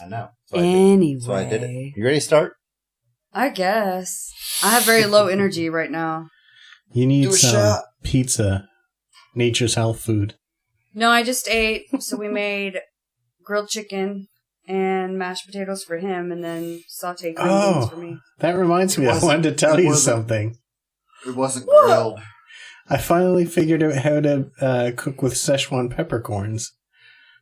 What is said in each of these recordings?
I know. So I did it. You ready to start? I guess. I have very low energy right now. You need some pizza. Nature's health food. No, I just ate. So we made grilled chicken and mashed potatoes for him, and then sauteed green beans for me. That reminds me. I wanted to tell you something. It wasn't grilled. I finally figured out how to cook with Szechuan peppercorns.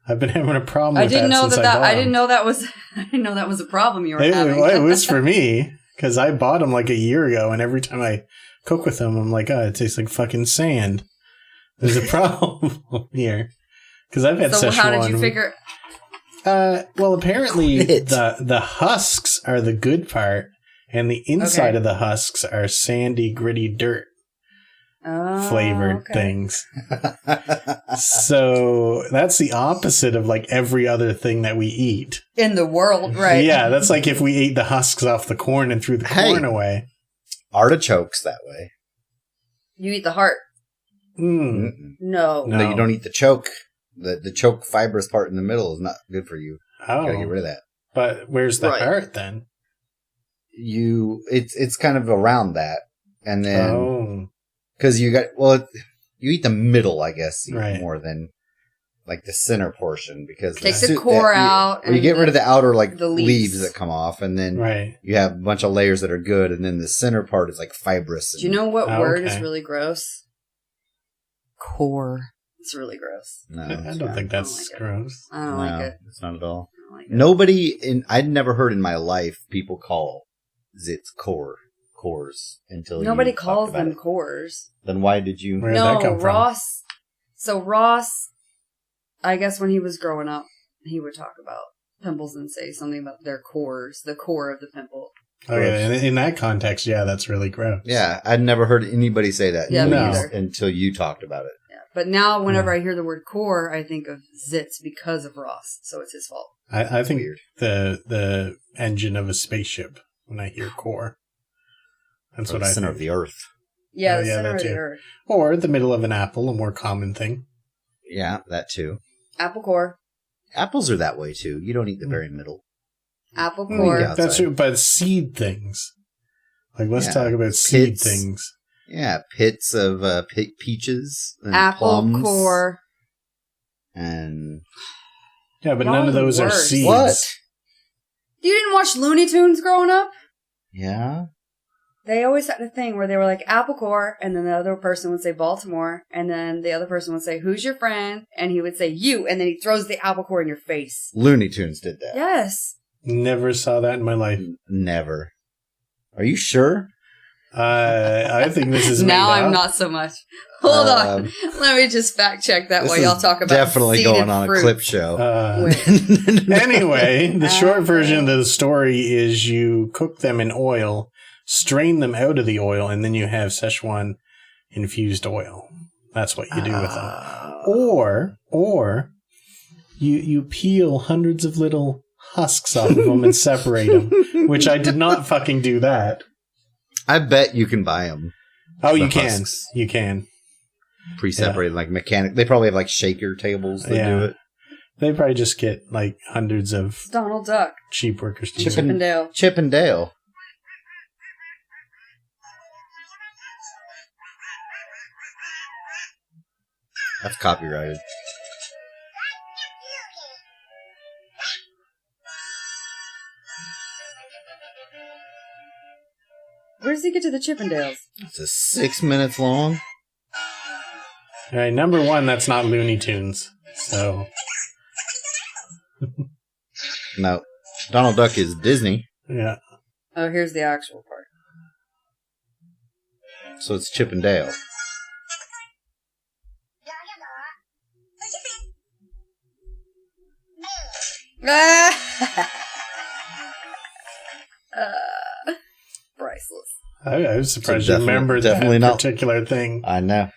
I've been having a problem with that since I bought them. I didn't know that was a problem you were having. Well, it was for me, because I bought them like a year ago, and every time I cook with them, I'm like, oh, it tastes like fucking sand. There's a problem here. Because I've had Szechuan. So how did you figure... well, apparently the husks are the good part, and the inside of the husks are sandy, gritty dirt flavored things. So that's the opposite of like every other thing that we eat in the world, right? Yeah, that's like if we ate the husks off the corn and threw the corn away. Artichokes that way. You eat the heart. No, you don't eat the choke. The choke fibrous part in the middle is not good for you. You gotta get rid of that. But where's the heart then? It's kind of around that, and then because you eat the middle, I guess, more than like the center portion, because take the core out. You get rid of the outer the leaves that come off, and then you have a bunch of layers that are good, and then the center part is like fibrous. Do you know what word is really gross? Core. It's really gross. No, I don't think that's gross. I don't like it. It's not at all. I'd never heard in my life people call zits cores until nobody calls them cores. Then why did you? Where did that come from? Ross. So Ross, I guess when he was growing up, he would talk about pimples and say something about their cores, the core of the pimple. Oh yeah, in that context, that's really gross. Yeah, I'd never heard anybody say that either. Until you talked about it. Yeah, but now whenever I hear the word core, I think of zits because of Ross, so it's his fault. I think the engine of a spaceship when I hear core. That's what I think. Center of the earth. Yeah, the center of the earth. Or the middle of an apple, a more common thing. Yeah, that too. Apple core. Apples are that way too. You don't eat the very middle. Apple core. That's true, but seed things. Like, let's talk about seed things. Yeah, pits of peaches and apple plums. Core. And... Yeah, but none of those are seeds. What? You didn't watch Looney Tunes growing up? Yeah. They always had a thing where they were like, apple core, and then the other person would say Baltimore, and then the other person would say, who's your friend? And he would say, you, and then he throws the apple core in your face. Looney Tunes did that. Yes. Never saw that in my life. Never. Are you sure? I think this is now I'm not so much. Hold on. Let me just fact check that while y'all talk about definitely going on fruit. A clip show. Anyway, the short version of the story is you cook them in oil, strain them out of the oil, and then you have Szechuan infused oil. That's what you do with them. Or you peel hundreds of little husks off of them and separate them, which I did not fucking do that. I bet you can buy them. Oh, you can. Husks. You can. Pre-separated, like mechanic. They probably have like shaker tables that do it. They probably just get like hundreds of Donald Duck cheap workers. Chip and Dale. Chip and Dale. That's copyrighted. Where does he get to the Chippendales? It's 6 minutes long. All right, number one, that's not Looney Tunes. So. No. Donald Duck is Disney. Yeah. Oh, here's the actual part. So it's Chip and Dale. Priceless. I was surprised you remembered that particular thing. I know.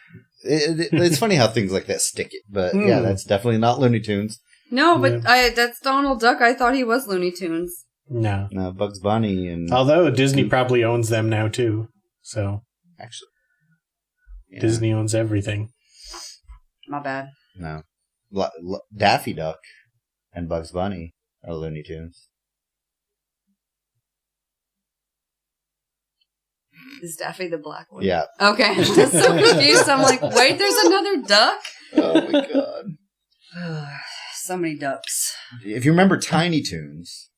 It's funny how things like that stick it, but yeah, that's definitely not Looney Tunes. No, but that's Donald Duck. I thought he was Looney Tunes. No, Bugs Bunny and. Although Disney probably owns them now too, so actually, Disney owns everything. My bad. No, Daffy Duck and Bugs Bunny Or Looney Tunes. Is Daffy the black one? Yeah. Okay. I'm just so confused. I'm like, wait, there's another duck? Oh my god. So many ducks. If you remember Tiny Toons,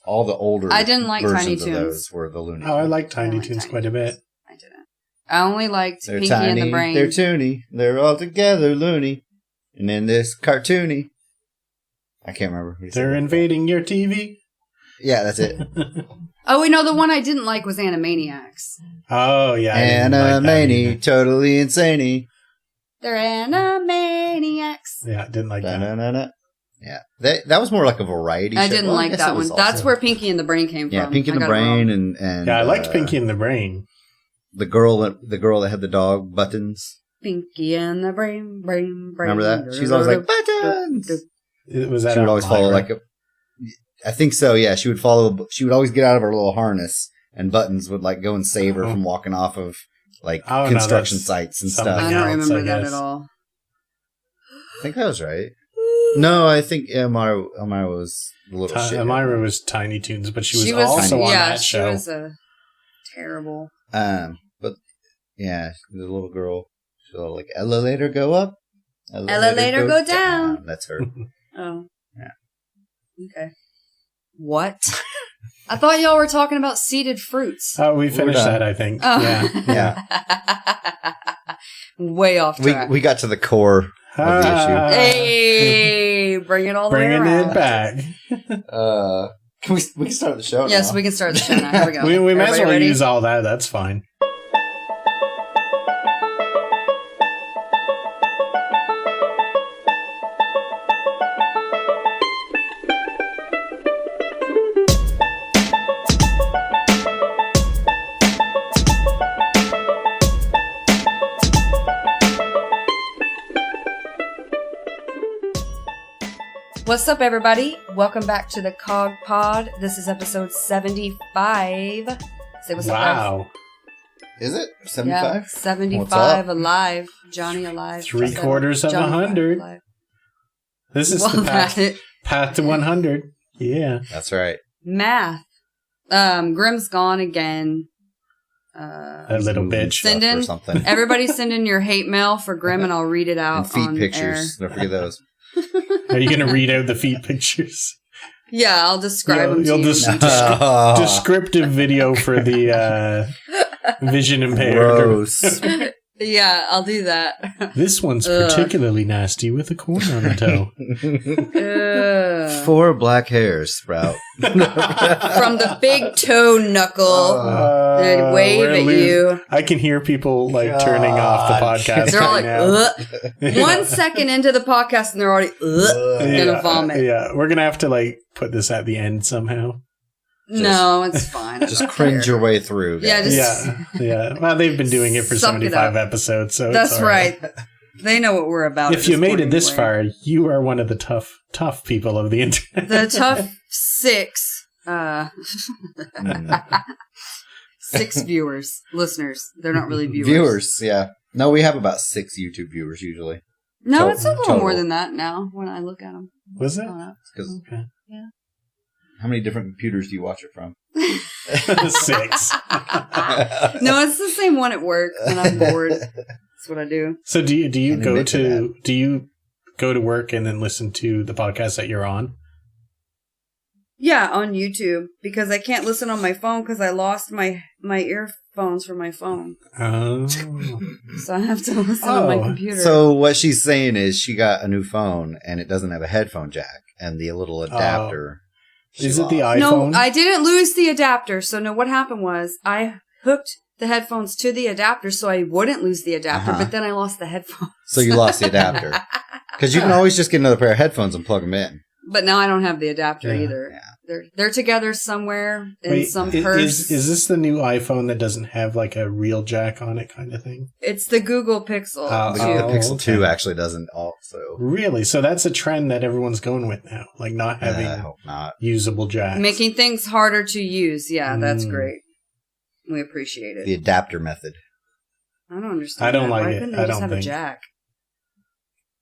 all the older I didn't like Tiny versions Toons. of those were the Looney Tunes. Oh, I like Tiny Toons quite a bit. I didn't. I only liked They're Pinky tiny, and the Brain. they're toony, they're all together loony. And then this cartoony. I can't remember. They're invading your TV? Yeah, that's it. Oh, wait, no, the one I didn't like was Animaniacs. Oh, yeah. Animani, totally insane. They're Animaniacs. Yeah, I didn't like that. Da-na-na-na. Yeah, that was more like a variety show. I didn't like that one. That's where Pinky and the Brain came from. Yeah, Pinky and the Brain and yeah, I liked Pinky and the Brain. The girl that had the dog Buttons. Pinky and the Brain. Remember that? She's always like Buttons. Was that she would always follow like a. I think so. Yeah, she would follow. She would always get out of her little harness, and Buttons would like go and save her from walking off of like construction sites and stuff. I don't remember that at all. I think that was right. No, I think Elmira was the little shit. Elmira was Tiny Toons, but she was also on that show. She was terrible. But yeah, the little girl. So like elevator go up, elevator go down. That's her. Oh. Yeah. Okay. What? I thought y'all were talking about seeded fruits. Oh, we finished that, I think. Oh. Yeah. Way off track. We got to the core of the issue. Hey, bring it all the way around. Bringing it back. Can we start the show now? Yes, we can start the show now. Here we go. we might as well use all that. That's fine. What's up, everybody? Welcome back to the CoGPod. This is episode 75. Say what's up, wow. guys. Is it 75? Yeah, 75 alive. Johnny alive. 3/4 of 100. Alive. This is the path to 100. Yeah. That's right. Math. Grimm's gone again. A little bitch. Send in, or something. everybody send in your hate mail for Grimm and I'll read it out And feet on pictures. air. Don't forget those. Are you going to read out the feet pictures? Yeah, I'll describe them to you. Descriptive video for the vision impaired. Gross. Yeah, I'll do that. This one's particularly nasty with a corn on the toe. 4 black hairs sprout. From the big toe knuckle. They wave at you. I can hear people like turning off the podcast. They're all right like, 1 second into the podcast and they're already gonna vomit. Yeah, we're gonna have to like put this at the end somehow. No, it's fine. Just cringe your way through. Guys. Yeah. Well, they've been doing it for 75 episodes, so that's it's all right. They know what we're about. If you made it this far, you are one of the tough people of the internet. The tough 6. 6 listeners. They're not really viewers. Viewers, yeah. No, we have about 6 YouTube viewers usually. No, it's a little more than that now when I look at them. Was it? Okay. Yeah. How many different computers do you watch it from? 6. No, it's the same one at work when I'm bored. That's what I do. So do you go to work and then listen to the podcast that you're on? Yeah, on YouTube, because I can't listen on my phone because I lost my earphones from my phone. Oh. So I have to listen on my computer. So what she's saying is she got a new phone and it doesn't have a headphone jack and the little adapter. Is it the iPhone? No, I didn't lose the adapter. So no, what happened was I hooked the headphones to the adapter so I wouldn't lose the adapter, but then I lost the headphones. So you lost the adapter. Because you can always just get another pair of headphones and plug them in. But now I don't have the adapter either. Yeah. They're together somewhere in some purse. Is this the new iPhone that doesn't have like a real jack on it kind of thing? It's the Google Pixel 2. The Pixel 2 actually doesn't also. Really? So that's a trend that everyone's going with now. Like not having I hope not. usable jacks. Making things harder to use. Yeah, that's great. We appreciate it. The adapter method. I don't understand. I don't like Why it. couldn't they just have a jack?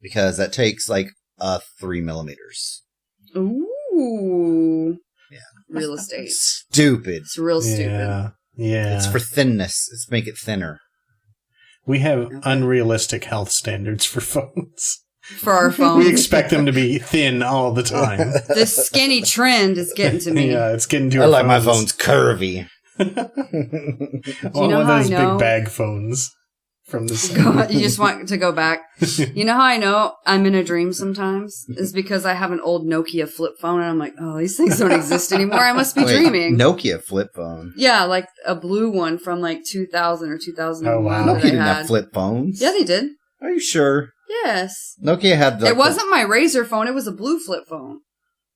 Because that takes like 3 millimeters. Ooh. Ooh. Yeah. Real estate. Stupid. It's real stupid. Yeah. It's for thinness. Let's make it thinner. We have unrealistic health standards for phones. For our phones. We expect them to be thin all the time. This skinny trend is getting to me. Yeah, it's getting to I our like my phones. phones curvy. You know One of how those I know? big bag phones from the You just want to go back. You know how I know I'm in a dream sometimes? Is because I have an old Nokia flip phone and I'm like, oh, these things don't exist anymore. I must be dreaming. Nokia flip phone. Yeah, like a blue one from like 2000 or 2001. Oh, wow. Nokia that I didn't had. have flip phones. Yeah, they did. Are you sure? Yes. Nokia had like It wasn't my Razr phone. It was a blue flip phone.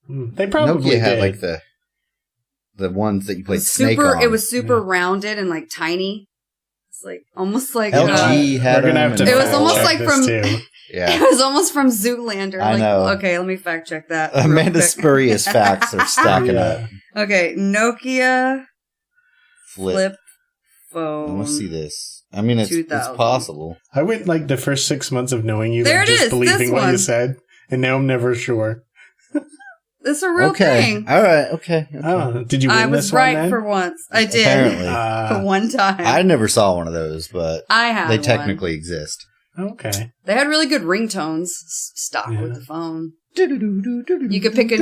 They probably Nokia had did. like the ones that you played Snake on. It was super rounded and like tiny. It's like almost like LG had We're gonna them have to and- It was fact almost check like this from- too. Yeah. It was almost from Zoolander. I know. Okay, let me fact check that. real Amanda quick. Spurious facts are stacking up. Okay, Nokia Flip. phone. Let's see this. I mean, it's 2000. possible. I went like the first 6 months of knowing you, There like, it just is, believing this what one. you said, and now I'm never sure. It's a real Okay. thing. All right. Okay. Oh, did you win I was this right one then? for once. I did. Apparently. For one time. I never saw one of those, but I had they one. technically exist. Okay. They had really good ringtones stock Yeah. with the phone. You could pick a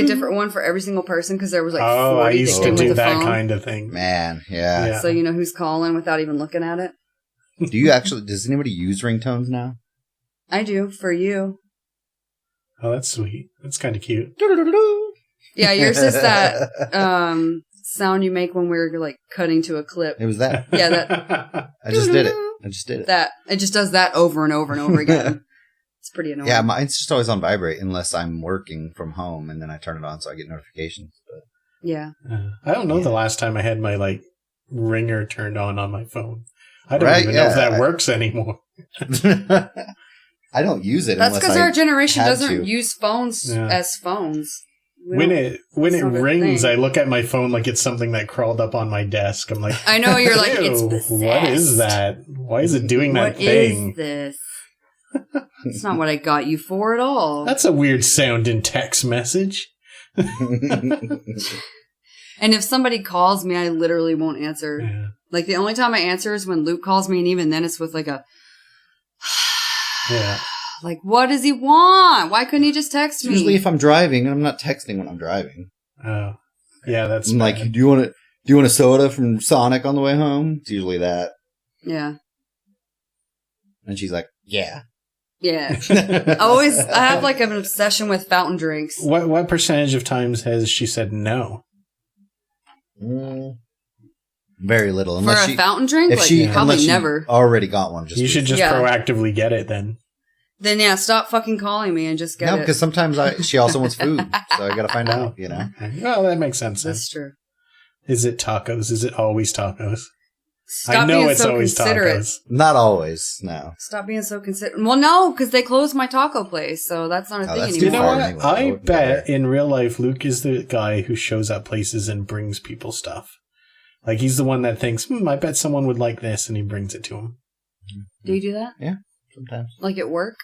different one for every single person because there was like 40 I used that to came do with the that phone. kind of thing. Man, yeah. Yeah. So you know who's calling without even looking at it. Does anybody use ringtones now? I do for you. Oh, that's sweet. That's kind of cute. Yeah, yours is that sound you make when we're like cutting to a clip. It was that. Yeah, that. I just did it. That it just does that over and over and over again. It's pretty annoying. Yeah, mine's just always on vibrate unless I'm working from home, and then I turn it on so I get notifications. But Yeah. I don't know the last time I had my like ringer turned on my phone. I don't Right, even know if yeah. that works anymore. I don't use it That's unless because I our generation had doesn't to. use phones as phones. When it it's not a rings, thing. I look at my phone like it's something that crawled up on my desk. I'm like, I know you're like, "Ew, it's possessed. what is that? Why is it doing that What thing? is this? It's not what I got you for at all. That's a weird sound in text message. And if somebody calls me, I literally won't answer. Yeah. Like the only time I answer is when Luke calls me, and even then it's with like a Yeah. like, what does he want? Why couldn't he just text me? Usually, if I'm driving, and I'm not texting when I'm driving. Oh. Yeah, that's I'm like, bad. do you want a soda from Sonic on the way home? It's usually that. Yeah. And she's like, yeah. Yeah. I have like an obsession with fountain drinks. What percentage of times has she said no? Very little. For Unless a fountain drink? if Like, she probably unless she never. already got one. You should just Yeah. proactively get it then. Then yeah, stop fucking calling me and just get No, it. because sometimes she also wants food, so I got to find out. You know. Okay. Well, that makes sense. Then. That's true. Is it tacos? Is it always tacos? Stop I know being it's so always considerate. tacos. Not always. No. Stop being so considerate. Well, no, because they closed my taco place, so that's not a thing that's You anymore. know far what? anyway. I wouldn't go bet there. in real life, Luke is the guy who shows up places and brings people stuff. Like, he's the one that thinks, I bet someone would like this, and he brings it to him. Do you do that? Yeah, sometimes. Like at work?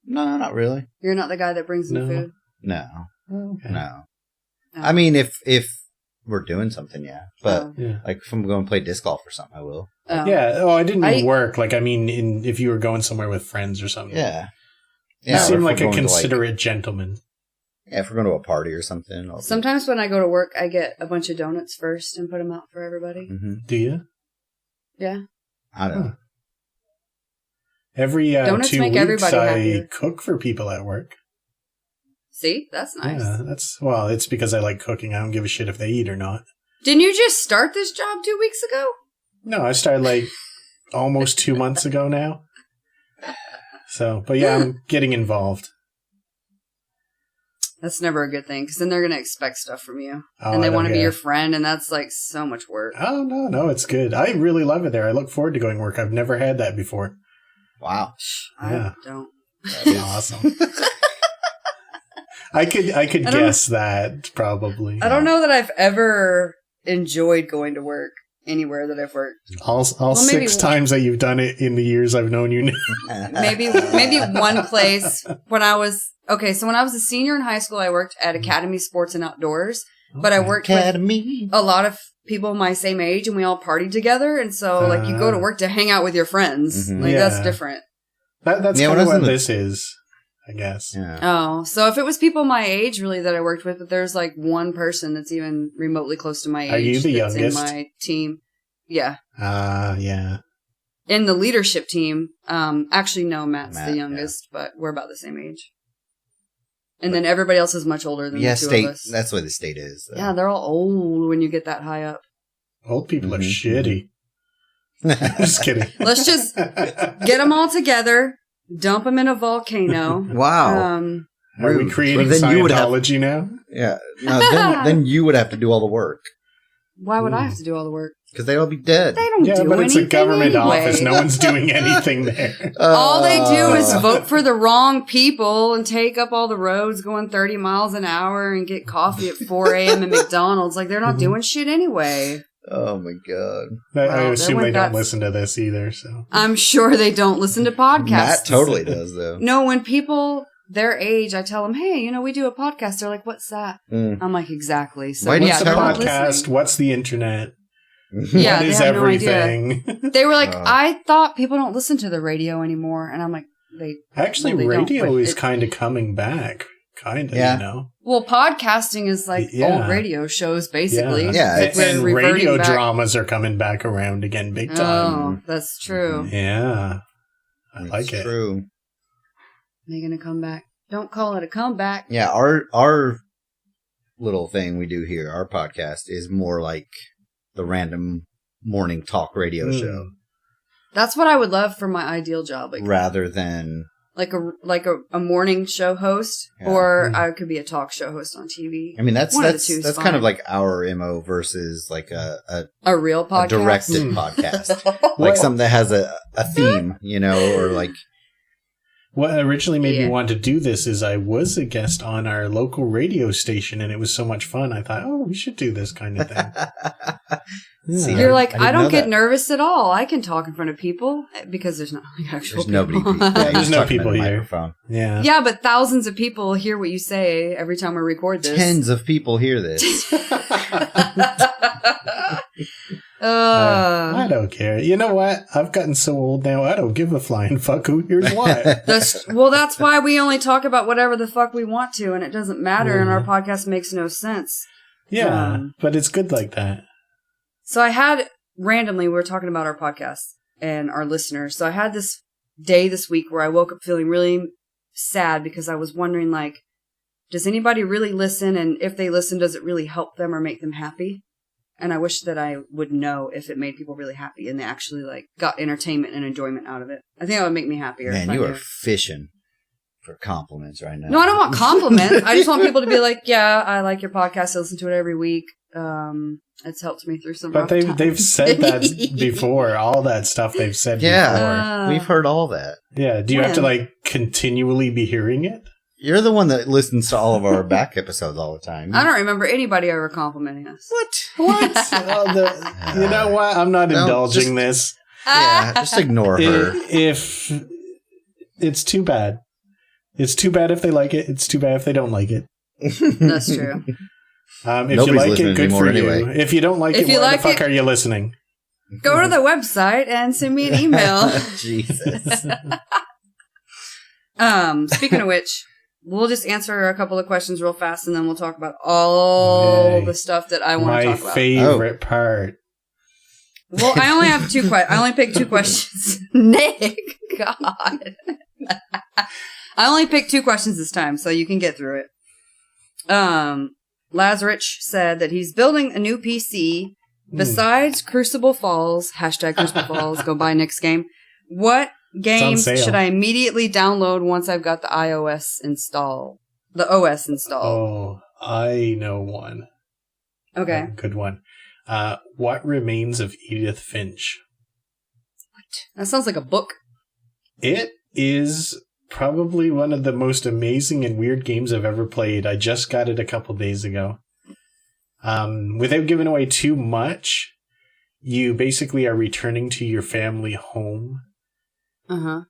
No, not really. You're not the guy that brings me No. food? No, Okay. no. Oh. I mean, if we're doing something, yeah. But Oh. Yeah. like, if I'm going to play disc golf or something, I will. Oh. Yeah. Oh, I didn't mean I- work. Like, I mean, if you were going somewhere with friends or something. Yeah. You or seem if like we're a going to, considerate gentleman. Yeah, if we're going to a party or something. Sometimes when I go to work, I get a bunch of donuts first and put them out for everybody. Mm-hmm. Do you? Yeah. I don't know. Every Donuts 2 make weeks, everybody I happier. cook for people at work. See? That's nice. Yeah, it's because I like cooking. I don't give a shit if they eat or not. Didn't you just start this job 2 weeks ago? No, I started like almost 2 months ago now. So, but yeah, I'm getting involved. That's never a good thing, because then they're going to expect stuff from you. Oh, and they I don't want to be care. your friend, and that's like so much work. Oh, no, it's good. I really love it there. I look forward to going to work. I've never had that before. Wow. Yeah. I don't. That's awesome. I could guess that probably. I don't know that I've ever enjoyed going to work. anywhere that I've worked. All 6 times that you've done it in the years I've known you. maybe one place when I was so when I was a senior in high school, I worked at Academy Sports and Outdoors, but I worked with a lot of people my same age, and we all partied together, and so like you go to work to hang out with your friends. Like that's different. That's kind of what this is, I guess. Yeah. Oh, so if it was people my age really that I worked with, but there's like one person that's even remotely close to my age. Are you the that's youngest? in my team? Yeah. Yeah. In the leadership team, actually no, Matt's the youngest, but we're about the same age. And then everybody else is much older than the two of us. That's what the state is. Yeah, they're all old when you get that high up. Old people are shitty. Just kidding. Let's just get them all together, dump them in a volcano. Wow. Are we creating Scientology now? Yeah. No, then you would have to do all the work. Why would I have to do all the work? Because they'll all be dead. They don't do anything. Yeah, but it's a government office. No one's doing anything there. All they do is vote for the wrong people and take up all the roads going 30 miles an hour and get coffee at 4 a.m. at McDonald's. Like, they're not doing shit anyway. Oh, my God. I assume they don't listen to this either, so. I'm sure they don't listen to podcasts. Matt totally does, though. No, when people their age, I tell them, hey, we do a podcast. They're like, what's that? I'm like, exactly. So, what's a podcast? What's the internet? Yeah, what is everything? No they were like, I thought people don't listen to the radio anymore. And I'm like, radio is kind of coming back. Kind of, Well, podcasting is like old radio shows, basically. Yeah. And radio dramas are coming back around again big time. Oh, that's true. Yeah. I like it. True. Making a comeback. Don't call it a comeback. Yeah, our little thing we do here, our podcast, is more like the random morning talk radio show. That's what I would love for my ideal job. Like, rather than... Like a morning show host, or I could be a talk show host on TV. I mean, that's kind of like our MO versus like a real podcast, a directed podcast, like something that has a theme, or like. What originally made me want to do this is I was a guest on our local radio station, and it was so much fun. I thought, we should do this kind of thing. See, you're like, I don't get nervous at all. I can talk in front of people because there's not actual people. There's no people here. Yeah. Yeah, but thousands of people hear what you say every time we record this. Tens of people hear this. I don't care. You know what? I've gotten so old now, I don't give a flying fuck who hears what. That's why we only talk about whatever the fuck we want to, and it doesn't matter, and our podcast makes no sense. Yeah, but it's good like that. So I had, randomly, we were talking about our podcast and our listeners. So I had this day this week where I woke up feeling really sad because I was wondering, like, does anybody really listen? And if they listen, does it really help them or make them happy? And I wish that I would know if it made people really happy and they actually, like, got entertainment and enjoyment out of it. I think that would make me happier. Man, you are fishing for compliments right now. No, I don't want compliments. I just want people to be like, yeah, I like your podcast. I listen to it every week. It's helped me through some rough times. But they've said that before. All that stuff they've said before. We've heard all that. Yeah. Do you have to, like, continually be hearing it? You're the one that listens to all of our back episodes all the time. I don't remember anybody ever complimenting us. What? You know what? I'm not indulging this. Yeah, just ignore her. If it's too bad. It's too bad if they like it. It's too bad if they don't like it. That's true. If you like it, good for you. If you don't like it, why the fuck are you listening? Go to the website and send me an email. Jesus. Speaking of which, we'll just answer a couple of questions real fast, and then we'll talk about all the stuff that I want to talk about. My favorite part. Well, I only have two questions. I only picked two questions. Nick, God. I only picked two questions this time, so you can get through it. Lazarich said that he's building a new PC besides Crucible Falls, #Crucible Falls, go buy Nick's game. What games should I immediately download once I've got the OS installed? Oh, I know one. Okay. Good one. What Remains of Edith Finch? What? That sounds like a book. It is probably one of the most amazing and weird games I've ever played. I just got it a couple days ago. Without giving away too much, you basically are returning to your family home. Uh-huh.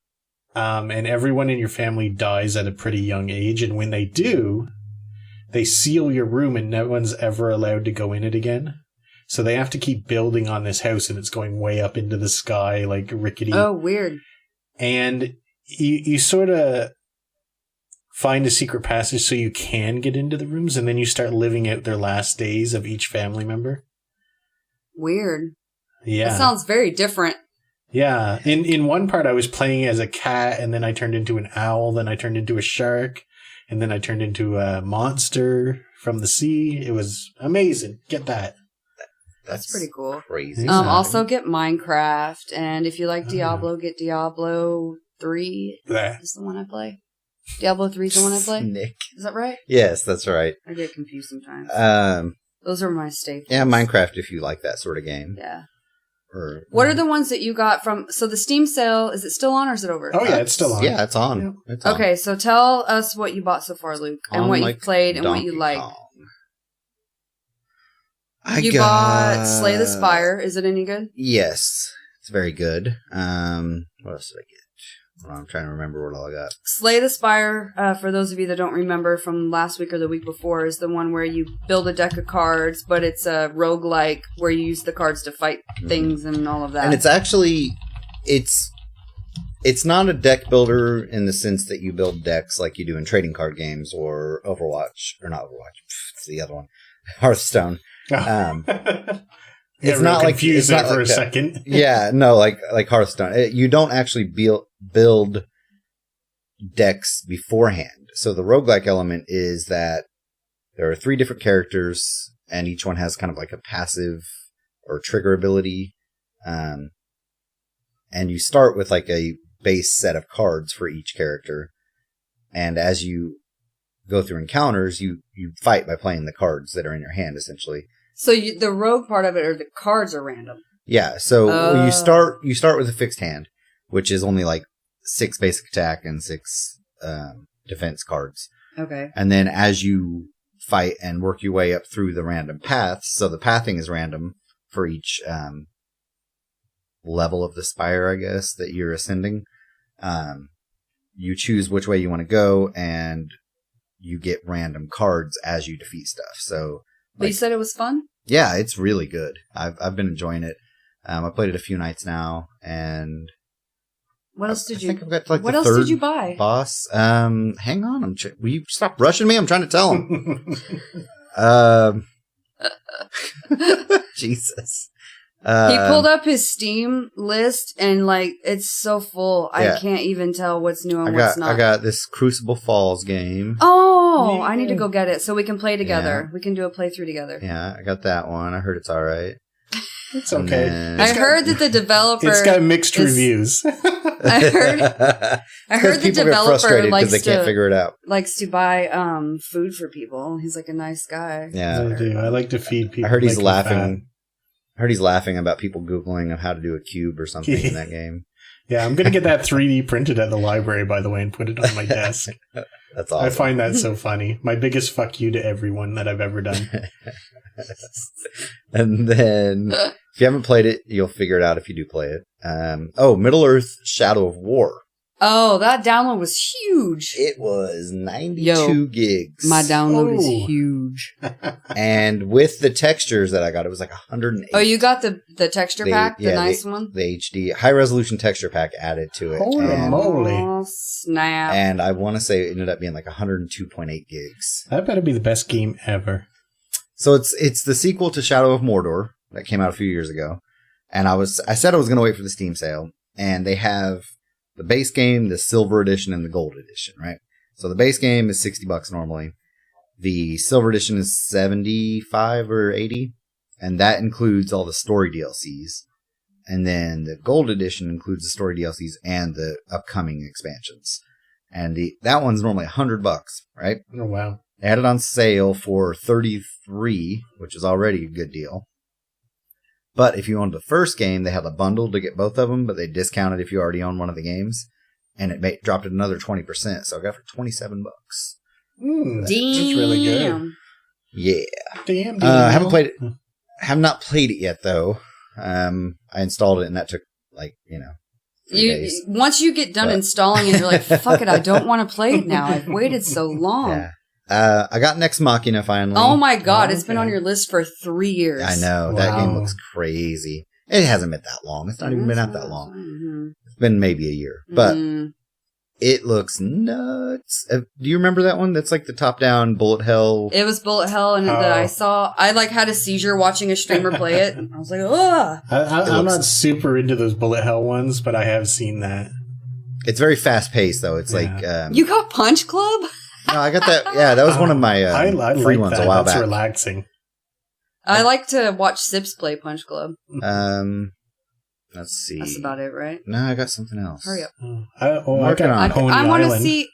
And everyone in your family dies at a pretty young age. And when they do, they seal your room and no one's ever allowed to go in it again. So they have to keep building on this house and it's going way up into the sky, like rickety. Oh, weird. And you sort of find a secret passage so you can get into the rooms, and then you start living out their last days of each family member. Weird. Yeah. That sounds very different. Yeah. In one part, I was playing as a cat, and then I turned into an owl, then I turned into a shark, and then I turned into a monster from the sea. It was amazing. Get that. That's pretty cool. Crazy. Also get Minecraft, and if you like Diablo, get Diablo 3. Is the one I play. Diablo 3 is the one I play? Nick. Is that right? Yes, that's right. I get confused sometimes. Those are my staples. Yeah, Minecraft if you like that sort of game. Yeah. What are the ones that you got from... So the Steam sale, is it still on or is it over? Oh, yeah, it's still on. Yeah, it's on. Yeah. It's on. Okay, so tell us what you bought so far, Luke, and what you've played and what you like. You bought Slay the Spire. Is it any good? Yes. It's very good. What else did I get? Hold on, I'm trying to remember what all I got. Slay the Spire, for those of you that don't remember from last week or the week before, is the one where you build a deck of cards, but it's a roguelike where you use the cards to fight things and all of that. And it's actually, it's not a deck builder in the sense that you build decks like you do in trading card games or Overwatch, or not Overwatch, it's the other one, Hearthstone. It's not like confused there for a second. Yeah, no, like Hearthstone. You don't actually build decks beforehand. So the roguelike element is that there are 3 different characters, and each one has kind of like a passive or trigger ability. And you start with like a base set of cards for each character. And as you go through encounters, you fight by playing the cards that are in your hand, essentially. So the rogue part of it, or the cards are random. Yeah, so you start with a fixed hand, which is only like 6 basic attack and 6 defense cards. Okay. And then as you fight and work your way up through the random paths, so the pathing is random for each level of the spire, I guess, that you're ascending. You choose which way you want to go, and you get random cards as you defeat stuff. So. But you said it was fun? Yeah, it's really good. I've been enjoying it. I played it a few nights now, and what else did you? I think I've got like what the else third did you buy? Boss. Hang on. Will you stop rushing me? I'm trying to tell him. Jesus. He pulled up his Steam list, and like it's so full, yeah. I can't even tell what's new and what's not. I got this Crucible Falls game. Oh, yeah. I need to go get it so we can play together. Yeah. We can do a playthrough together. Yeah, I got that one. I heard it's all right. It's okay. I heard that the developer... It's got mixed reviews. I heard the developer likes they can't figure it out. Likes to buy food for people. He's like a nice guy. Yeah, I do. I like to feed people. I heard he's laughing. I heard he's laughing about people Googling of how to do a cube or something in that game. Yeah, I'm going to get that 3D printed at the library, by the way, and put it on my desk. That's awesome. I find that so funny. My biggest fuck you to everyone that I've ever done. And then, if you haven't played it, you'll figure it out if you do play it. Middle-earth Shadow of War. Oh, that download was huge. It was 92 gigs. My download is huge. And with the textures that I got, it was like 108. Oh, you got the texture pack? The nice one? The HD high-resolution texture pack added to it. Holy moly. Oh, snap. And I want to say it ended up being like 102.8 gigs. That better be the best game ever. So it's the sequel to Shadow of Mordor that came out a few years ago. And I said I was going to wait for the Steam sale. And they have the base game, the silver edition, and the gold edition, right? So the base game is $60 normally. The silver edition is $75 or $80, and that includes all the story DLCs. And then the gold edition includes the story DLCs and the upcoming expansions. And that one's normally $100, right? Oh wow! They had it on sale for $33, which is already a good deal. But if you owned the first game, they had a bundle to get both of them, but they discounted if you already own one of the games. And it dropped it another 20%, so I got it for $27. That's really good. Yeah. Damn. Have not played it yet, though. I installed it, and that took 3 days. Once you get done installing it, you're like, fuck it, I don't want to play it now. I've waited so long. Yeah. I got Next Machina finally. Oh my god, it's been on your list for 3 years. I know. Wow. That game looks crazy. It hasn't been that long. It's not even been out that long. Mm-hmm. It's been maybe a year. But it looks nuts. Do you remember that one? That's like the top-down bullet hell. It was bullet hell, and that I saw. I had a seizure watching a streamer play it. I was like, ugh. I'm not super into those bullet hell ones, but I have seen that. It's very fast-paced, though. It's like... you got Punch Club? No, I got that. Yeah, that was one of my free ones a while back. That's relaxing. I like to watch Sips play Punch Club. Let's see. That's about it, right? No, I got something else. Hurry up. I got Pony Island. I want to see.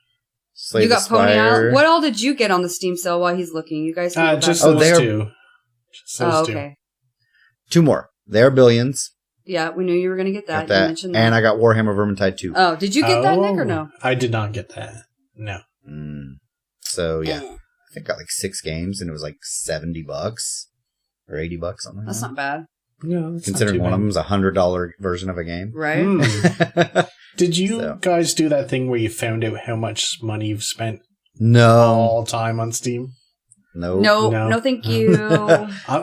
Slay you got Pony Spire. Island. What all did you get on the Steam sale while he's looking? You guys. Just those two. Okay. 2 more. They are Billions. Yeah, we knew you were going to get that. You mentioned that. And I got Warhammer Vermintide 2. Oh, did you get that, Nick, or no? I did not get that. No. So, yeah. I think I got 6 games, and it was $70 or $80, something. That's not bad. No, considering one of them is $100 version of a game. Right. Did you guys do that thing where you found out how much money you've spent? No. All time on Steam? No, thank you.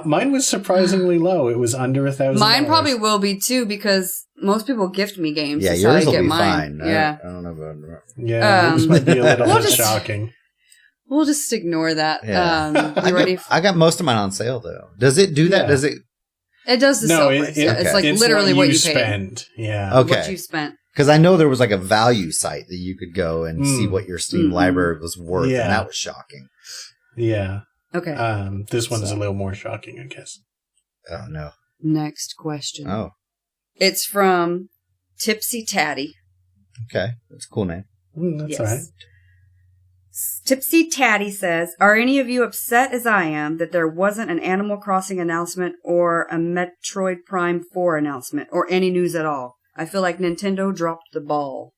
Mine was surprisingly low. It was under $1,000. Mine probably will be too, because most people gift me games. Yeah, That's yours how I will get be mine. fine. Yeah. I don't know about Yeah, yours might be a little bit shocking. We'll just ignore that. Yeah. You ready? I got most of mine on sale, though. Does it do that? Yeah. Does it? It does the sale price. It's like literally what you spend. Yeah. Okay. What you spent. Because I know there was a value site that you could go and see what your Steam library was worth, and that was shocking. Yeah. Okay. This one is a little more shocking, I guess. Oh, no. Next question. Oh. It's from Tipsy Tatty. Okay. That's a cool name. That's all right. Tipsy Tatty says, are any of you upset as I am that there wasn't an Animal Crossing announcement or a Metroid Prime 4 announcement or any news at all? I feel like Nintendo dropped the ball.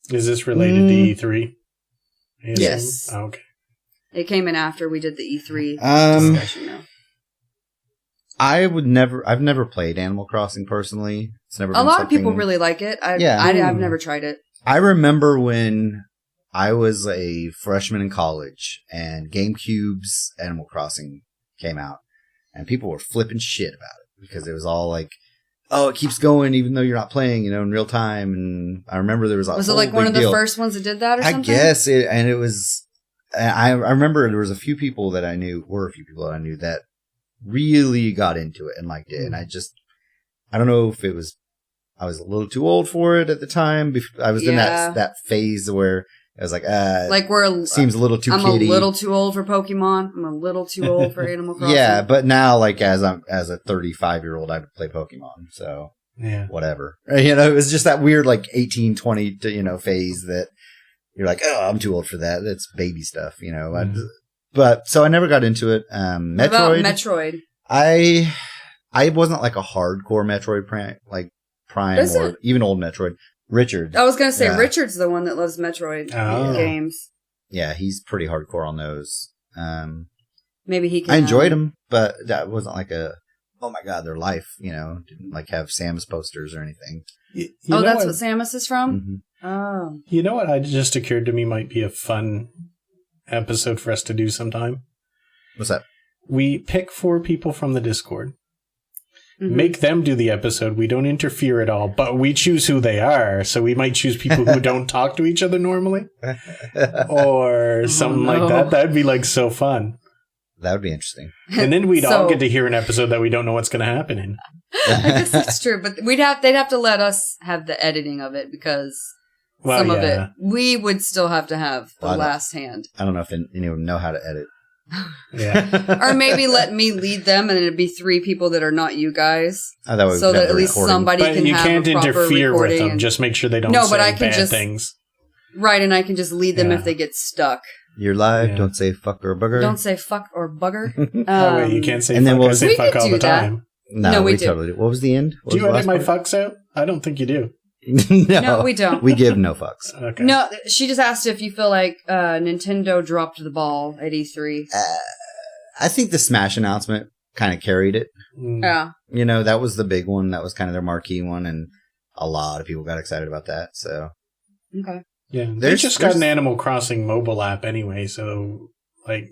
Is this related to E3? Yes. Oh, okay. It came in after we did the E3 discussion now. I've never played Animal Crossing personally. It's never been a lot of people really like it. I've never tried it. I remember when I was a freshman in college and GameCube's Animal Crossing came out, and people were flipping shit about it because it was all like, oh, it keeps going even though you're not playing, in real time. And I remember there was it like one of the first ones that did that or something? I guess it was. I remember there was a few people that I knew that really got into it and liked it. And I don't know if it was, I was a little too old for it at the time. I was in that phase where I was seems a little too kiddie. I'm a little too old for Pokemon. I'm a little too old for Animal Crossing. Yeah, but now, as a 35-year-old, I would play Pokemon. So, whatever. It was just that weird, 18, 20, phase that you're like, oh, I'm too old for that. That's baby stuff, But, so I never got into it. Metroid. What about Metroid? I wasn't a hardcore Metroid Prime or even old Metroid. Richard. I was going to say, Richard's the one that loves Metroid games. Yeah, he's pretty hardcore on those. Maybe he can. I enjoyed them, but that wasn't oh my God, their life, didn't have Samus posters or anything. That's what Samus is from? Mm-hmm. Oh. You know what just occurred to me might be a fun episode for us to do sometime? What's that? We pick 4 people from the Discord. Mm-hmm. Make them do the episode. We don't interfere at all, but we choose who they are. So we might choose people who don't talk to each other normally or something like that. That'd be so fun. That would be interesting. And then we'd all get to hear an episode that we don't know what's going to happen in. I guess that's true, but they'd have to let us have the editing of it because some of it we would still have to have the last hand. I don't know if anyone know how to edit. Yeah. Or maybe let me lead them and it'd be 3 people that are not you guys. So that at least somebody can have a proper recording. You can't interfere with them. Just make sure they don't say bad things. Right, and I can just lead them if they get stuck. You're live. Yeah. Don't say fuck or bugger. Don't say fuck or bugger. Wait, you can't say fuck. I say fuck all the time. No, we totally do. What was the end? Do you edit my fucks out? I don't think you do. No, we don't. We give no fucks. Okay. No, she just asked if you feel like Nintendo dropped the ball at E3. I think the Smash announcement kind of carried it. Yeah. You know, that was the big one. That was kind of their marquee one, and a lot of people got excited about that. So, Okay. Yeah, they just got an Animal Crossing mobile app anyway, so like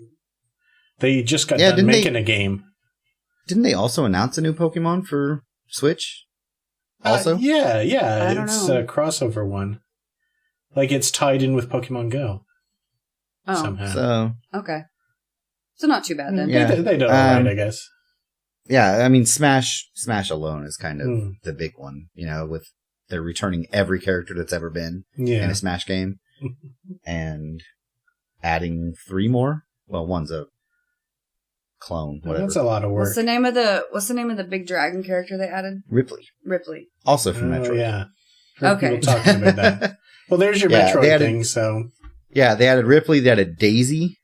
they just got done making a game. Didn't they also announce a new Pokemon for Switch? Also, yeah, I don't it's know. a crossover one. Like it's tied in with Pokemon Go somehow. So Okay. So not too bad then. Yeah. They did all right, I guess. yeah, I mean, Smash alone is kind of the big one. You know, with they're returning every character that's ever been in a Smash game, and adding 3 more. Well, one's a clone. Whatever. That's a lot of work. What's the name of the big dragon character they added? Ripley, also from Metroid. Yeah. Okay. People talking about that. Well, there's your Metroid thing. So yeah, they added Ripley. They added Daisy,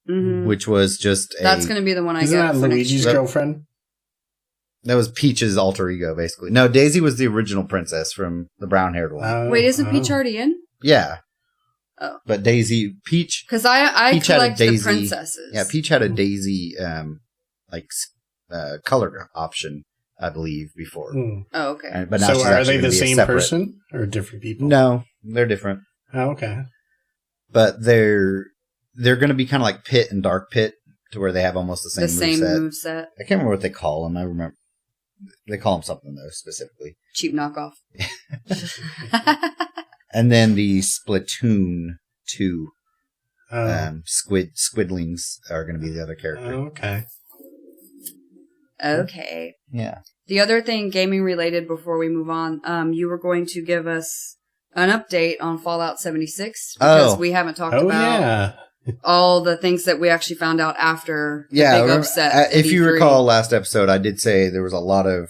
Mm-hmm. which was just That's going to be the one I isn't get. that for Luigi's next year. girlfriend? That was Peach's alter ego, basically. No, Daisy was the original princess from the brown-haired one. Wait, isn't Peach already in? Yeah. Oh. But Peach... Because I Peach had a collect the Daisy- princesses. Yeah, Peach had a Daisy, color option, I believe, before. Oh, okay. But now So she's are actually they the gonna be a same separate- person or different people? No, they're different. Oh, okay. But they're going to be kind of like Pit and Dark Pit, to where they have almost the same moveset. moveset. I can't remember what they call them. I remember they call them something though, specifically. Cheap knockoff. And then the Splatoon 2 Oh, Squidlings are going to be the other character. okay. Okay. Yeah. The other thing, gaming related, before we move on, you were going to give us an update on Fallout 76 because we haven't talked about all the things that we actually found out after the big upset. If you recall last episode, I did say there was a lot of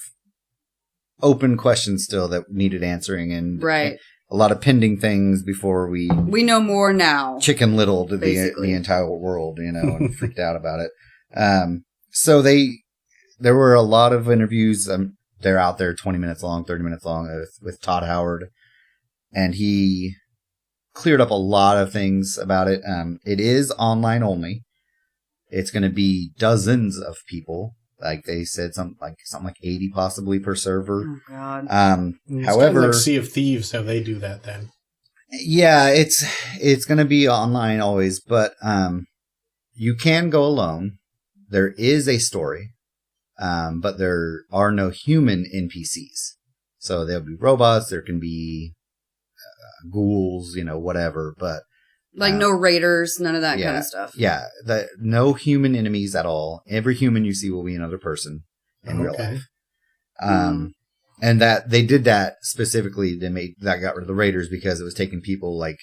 open questions still that needed answering, and a lot of pending things before we know more now. Chicken Little to the entire world, you know, and freaked out about it. So there were a lot of interviews. They're out there 20 minutes long, 30 minutes long with Todd Howard, and he cleared up a lot of things about it. It is online only. It's going to be dozens of people. Like they said, something like 80 possibly per server. Oh God. However, like Sea of Thieves, how they do that then. Yeah, it's going to be online always, but you can go alone. There is a story, but there are no human NPCs. So there'll be robots. There can be ghouls, you know, whatever, but no raiders, none of that kind of stuff. Yeah, no human enemies at all. Every human you see will be another person in real life. And that they did that specifically. That got rid of the raiders because it was taking people it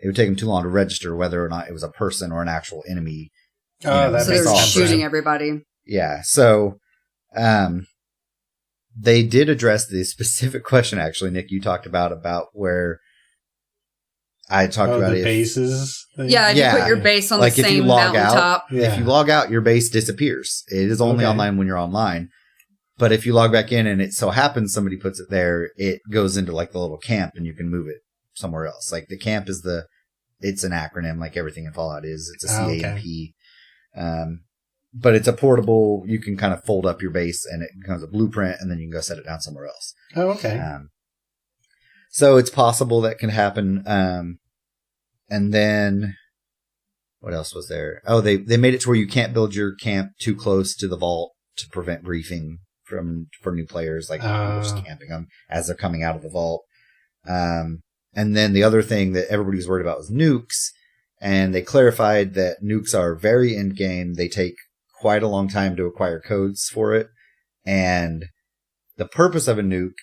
would take them too long to register whether or not it was a person or an actual enemy. Oh, that so makes they were sense. shooting everybody. Yeah, so they did address the specific question. Actually, Nick, you talked about where. I talked about the bases. Yeah, if you put your base on the same mountaintop. If you log out, your base disappears. It is only online when you're online. But if you log back in and it so happens somebody puts it there, it goes into the little camp and you can move it somewhere else. Like the camp is it's an acronym like everything in Fallout is. It's a CAMP. But it's a portable, you can kind of fold up your base and it becomes a blueprint and then you can go set it down somewhere else. Oh, okay. So it's possible that can happen. And then what else was there? Oh, they made it to where you can't build your camp too close to the vault to prevent griefing for new players, people just camping them as they're coming out of the vault. And then the other thing that everybody was worried about was nukes. And they clarified that nukes are very end game. They take quite a long time to acquire codes for it. And the purpose of a nuke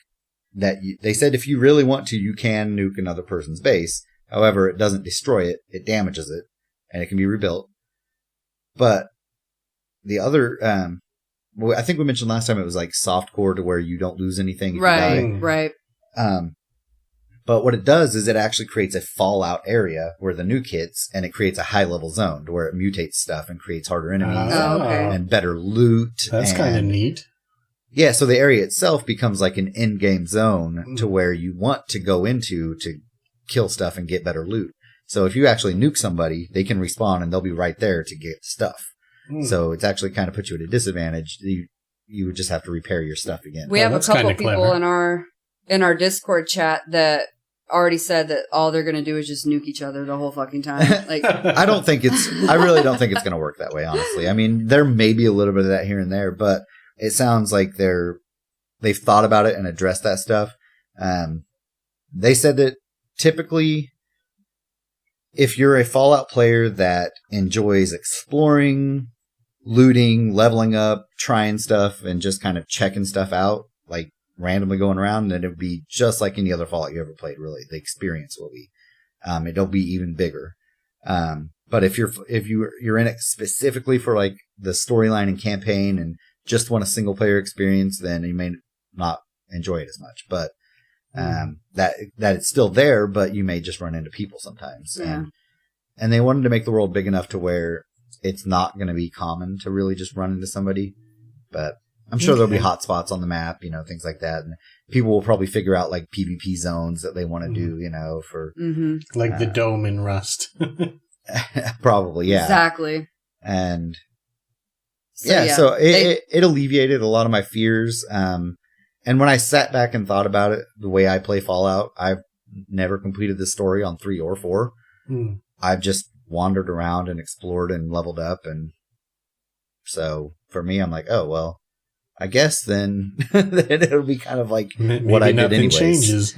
they said if you really want to, you can nuke another person's base. However, it doesn't destroy it. It damages it and it can be rebuilt. But the other, I think we mentioned last time it was like softcore to where you don't lose anything. If you die. Right. But what it does is it actually creates a fallout area where the nuke hits and it creates a high level zone to where it mutates stuff and creates harder enemies and better loot. That's kind of neat. Yeah, so the area itself becomes like an in-game zone to where you want to go into to kill stuff and get better loot. So if you actually nuke somebody, they can respawn and they'll be right there to get stuff. So it's actually kind of puts you at a disadvantage. you would just have to repair your stuff again. We have a that's couple kinda people clever. in our Discord chat that already said that all they're going to do is just nuke each other the whole fucking time. Like, I really don't think it's going to work that way, honestly. I mean, there may be a little bit of that here and there, but it sounds like they've thought about it and addressed that stuff. They said that typically, if you're a Fallout player that enjoys exploring, looting, leveling up, trying stuff, and just kind of checking stuff out, like randomly going around, then it would be just like any other Fallout you ever played, really. The experience will be. It'll be even bigger. But if you're in it specifically for like the storyline and campaign and just want a single player experience, then you may not enjoy it as much. But that it's still there, but you may just run into people sometimes. Yeah. And they wanted to make the world big enough to where it's not going to be common to really just run into somebody. But I'm sure there'll be hot spots on the map, things like that. And people will probably figure out like PvP zones that they want to do, for like the dome in Rust. Probably, yeah. Exactly. And so it alleviated a lot of my fears. And when I sat back and thought about it, the way I play Fallout, I've never completed the story on 3 or 4. I've just wandered around and explored and leveled up. And so for me, I'm like, oh, well, I guess then it'll be kind of like what I did anyways. Changes.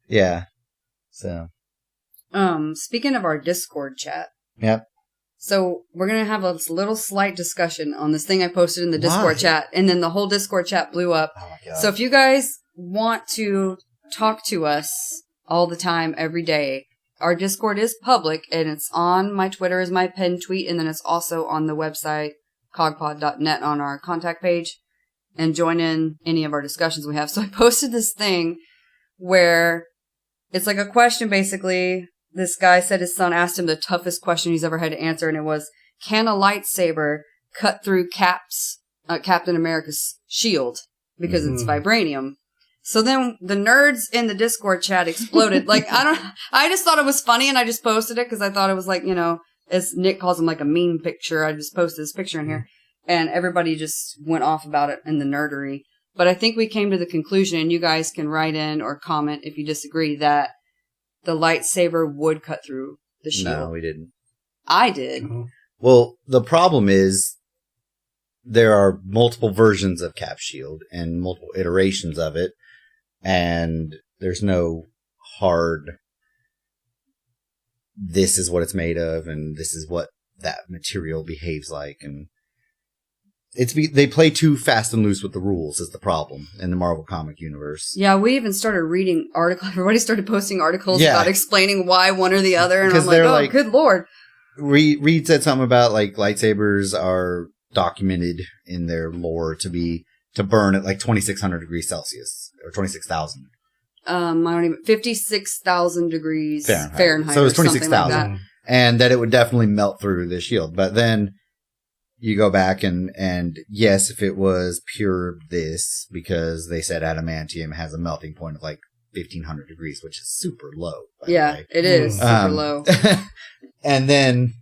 Yeah. So. Speaking of our Discord chat. Yep. So we're going to have a little slight discussion on this thing I posted in the Discord chat. And then the whole Discord chat blew up. Oh my God. So if you guys want to talk to us all the time, every day, our Discord is public and it's on my Twitter as my pinned tweet. And then it's also on the website, CoGPod.net, on our contact page, and join in any of our discussions we have. So I posted this thing where it's like a question, basically. This guy said his son asked him the toughest question he's ever had to answer, and it was, can a lightsaber cut through Captain America's shield? Because it's vibranium. So then the nerds in the Discord chat exploded. I just thought it was funny, and I just posted it because I thought it was like, as Nick calls him, like a meme picture. I just posted this picture in here, and everybody just went off about it in the nerdery. But I think we came to the conclusion, and you guys can write in or comment if you disagree, that the lightsaber would cut through the shield. No, we didn't. I did. Well, the problem is there are multiple versions of Cap's shield and multiple iterations of it, and there's no hard, this is what it's made of, and this is what that material behaves like, and they play too fast and loose with the rules is the problem in the Marvel comic universe. Yeah, we even started reading articles. Everybody started posting articles about explaining why one or the other, and I'm like, good lord. Reed said something about like lightsabers are documented in their lore to burn at like 2,600 degrees Celsius or 26,000. I don't even 56,000 degrees Fahrenheit. So it was 26,000, like and that it would definitely melt through the shield. But then you go back and yes, if it was pure this, because they said adamantium has a melting point of like 1,500 degrees, which is super low. Yeah, it is super low. And then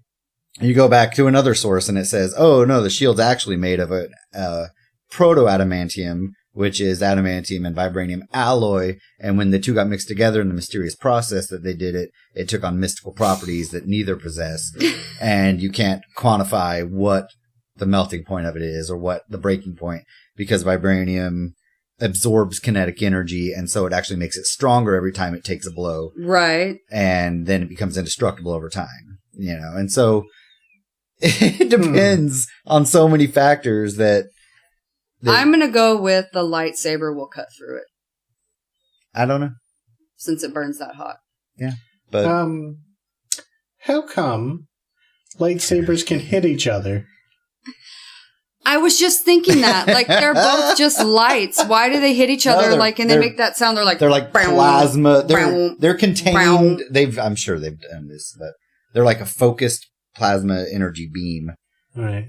you go back to another source and it says, oh no, the shield's actually made of a proto-adamantium, which is adamantium and vibranium alloy. And when the two got mixed together in the mysterious process that they did it took on mystical properties that neither possess. And you can't quantify what the melting point of it is or what the breaking point, because vibranium absorbs kinetic energy, and so it actually makes it stronger every time it takes a blow. Right. And then it becomes indestructible over time, and so it depends on so many factors that I'm going to go with the lightsaber will cut through it. I don't know. Since it burns that hot. Yeah. But how come lightsabers can hit each other? I was just thinking that. Like, they're both just lights. Why do they hit each other? And they make that sound. They're like plasma. They're contained. I'm sure they've done this, but they're like a focused plasma energy beam. Right.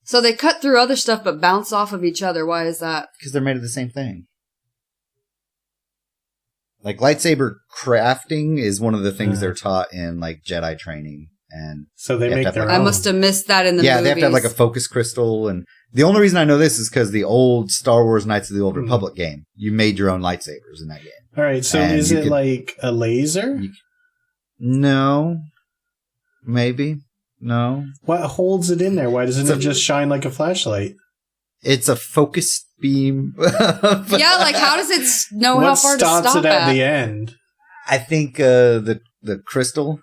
So they cut through other stuff but bounce off of each other. Why is that? Because they're made of the same thing. Like lightsaber crafting is one of the things they're taught in like Jedi training. And so they make their own. I must have missed that in the movies. Yeah, they have to have like a focus crystal, and The only reason I know this is because the old Star Wars Knights of the Old Republic game, you made your own lightsabers in that game. All right, so And is it like a laser? No. Maybe. No. What holds it in there? Why doesn't it just shine like a flashlight? It's a focus beam. Yeah, like how does it know how far to stop stops it at at? the end? I think the crystal.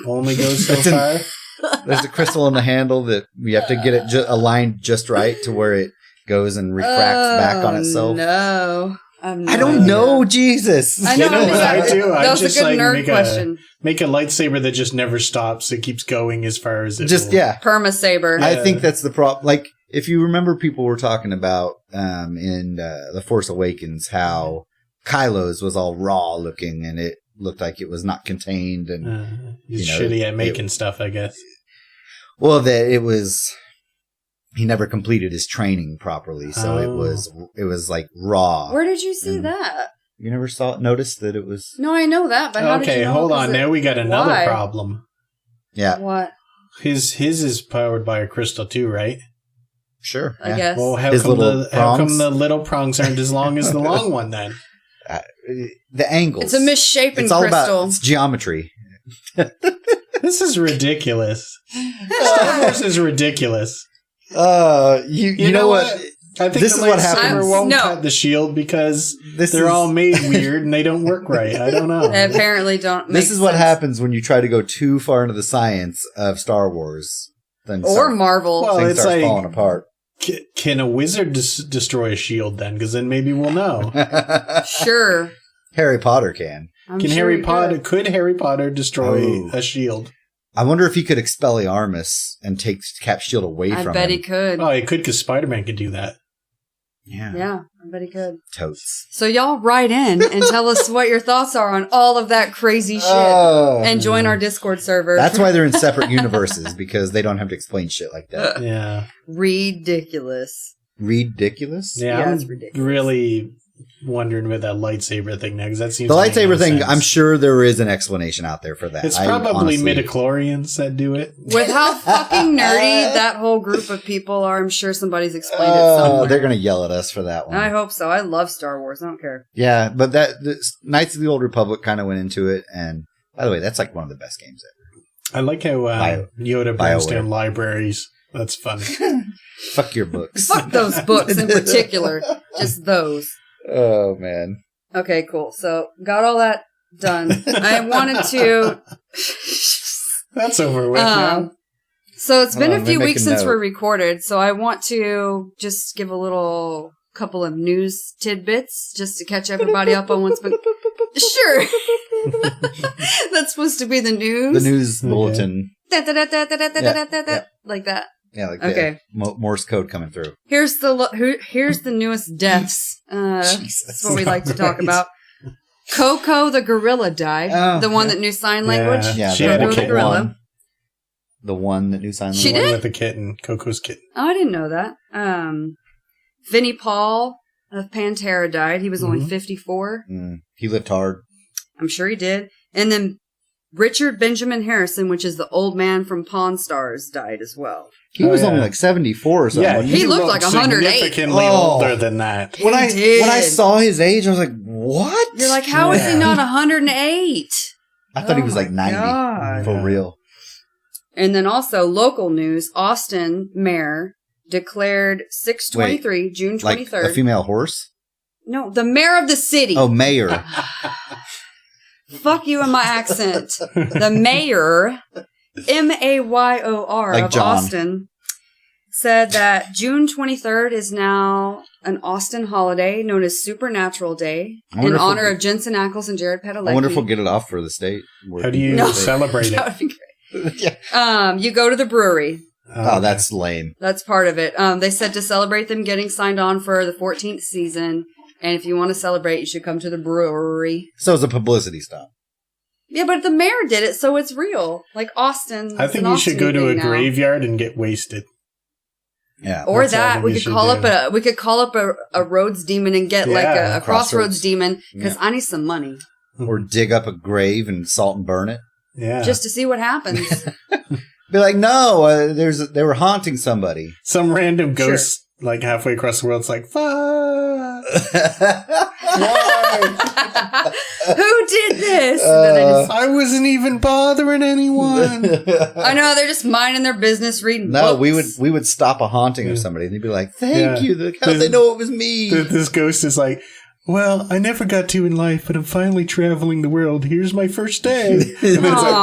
Only goes so far? There's a crystal in the handle that you have to get it aligned just right to where it goes and refracts back on itself. No. I don't know, Jesus. I know. You know what I exactly. do? That was just a good like nerd question. make a lightsaber that just never stops. It keeps going as far as it will. Perma saber. I think that's the problem. Like, if you remember, people were talking about in The Force Awakens how Kylo's was all raw looking and it looked like it was not contained. And He's shitty at making stuff, I guess. Well, that it was. He never completed his training properly, so it was like raw. Where did you see that? You never noticed that it was. No, I know that, but how did you know? Hold on. Now we got another problem. Yeah. What? His is powered by a crystal too, right? Sure. I guess. Well, how come the little prongs aren't as long as the long one then? The angles. It's a misshapen it's all crystal. About, it's geometry. This is ridiculous. Star Wars is ridiculous. You know what? I think this is what happens. Won't cut the shield because they're all made weird and they don't work right. I don't know. They apparently don't. This is what happens when you try to go too far into the science of Star Wars. Or Marvel. Well, things it's start like falling apart. Can a wizard destroy a shield then? Because then maybe we'll know. Sure. Harry Potter can. Could Harry Potter destroy a shield? I wonder if he could Expelliarmus and take Cap's shield away from him. I bet he could. Oh, he could because Spider-Man could do that. Yeah, I bet he could. Totes. So y'all write in and tell us what your thoughts are on all of that crazy shit. And join our Discord server. That's why they're in separate universes, because they don't have to explain shit like that. Yeah. Ridiculous. Ridiculous? Yeah, it's I'm ridiculous. really wondering with that lightsaber thing now, because that seems the to make lightsaber no thing, sense. I'm sure there is an explanation out there for that. It's probably midichlorians that do it. With how fucking nerdy that whole group of people are, I'm sure somebody's explained it somewhere. They're going to yell at us for that one. I hope so. I love Star Wars. I don't care. Yeah, but Knights of the Old Republic kind of went into it, and by the way, that's like one of the best games ever. I like how Yoda brings BioWare. down libraries. That's funny. Fuck your books. Fuck those books in particular. Just those. Oh, man. Okay, cool. So, got all that done. I wanted to... That's over with now. So, it's been a few make weeks a since note. we're recorded, so I want to just give a couple of news tidbits just to catch everybody up on what's been... Sure. That's supposed to be the news. The news bulletin. Like that. Yeah, like Okay. the Morse code coming through. Here's the newest deaths. That's what we like to talk about. Coco the gorilla died. Oh, the one that knew sign language. Yeah, She had a Coco the kitten. gorilla. The one that knew sign language. She One did? with a kitten. Coco's kitten. Oh, I didn't know that. Vinnie Paul of Pantera died. He was only 54. He lived hard. I'm sure he did. And then Richard Benjamin Harrison, which is the old man from Pawn Stars, died as well. He was only like 74 or something. Yeah, wasn't He looked like 108. significantly Oh. older than that. When I did. saw his age, I was like, "What?" You're like, how is he not 108? I thought he Oh was like my 90 God. for real. And then also local news, Austin mayor declared 6/23, June Like 23rd. a female horse. No, the mayor of the city. Oh, mayor. Fuck you and my accent. The mayor, Mayor Like of John. Austin, said that June 23rd is now an Austin holiday known as Supernatural Day I wonder in if honor we'll- of Jensen Ackles and Jared Padalecki. I wonder if we'll get it off for the state. How do you No. celebrate That it? would be great. Yeah. You go to the brewery. Oh, that's lame. That's part of it. They said to celebrate them getting signed on for the 14th season. And if you want to celebrate, you should come to the brewery. So it's a publicity stunt. Yeah, but the mayor did it, so it's real. Like Austin. I think you should go to a graveyard and get wasted. Yeah. Or That's all that that we we could should call do. up we could call up a Rhodes demon and get like Yeah, a crossroads Crossroads. demon because Yeah. I need some money Or dig up a grave and salt and burn it. Yeah. just to see what happens. Be like, no, they were haunting somebody. Some random ghost, like halfway across the world, it's like, fuck. Why? Who did this? I wasn't even bothering anyone. I know, they're just minding their business, reading books. we would stop a haunting of somebody, and they'd be like, "Thank you." How they know it was me? This ghost is like, well, I never got to in life, but I'm finally traveling the world. Here's my first day. And then it's like,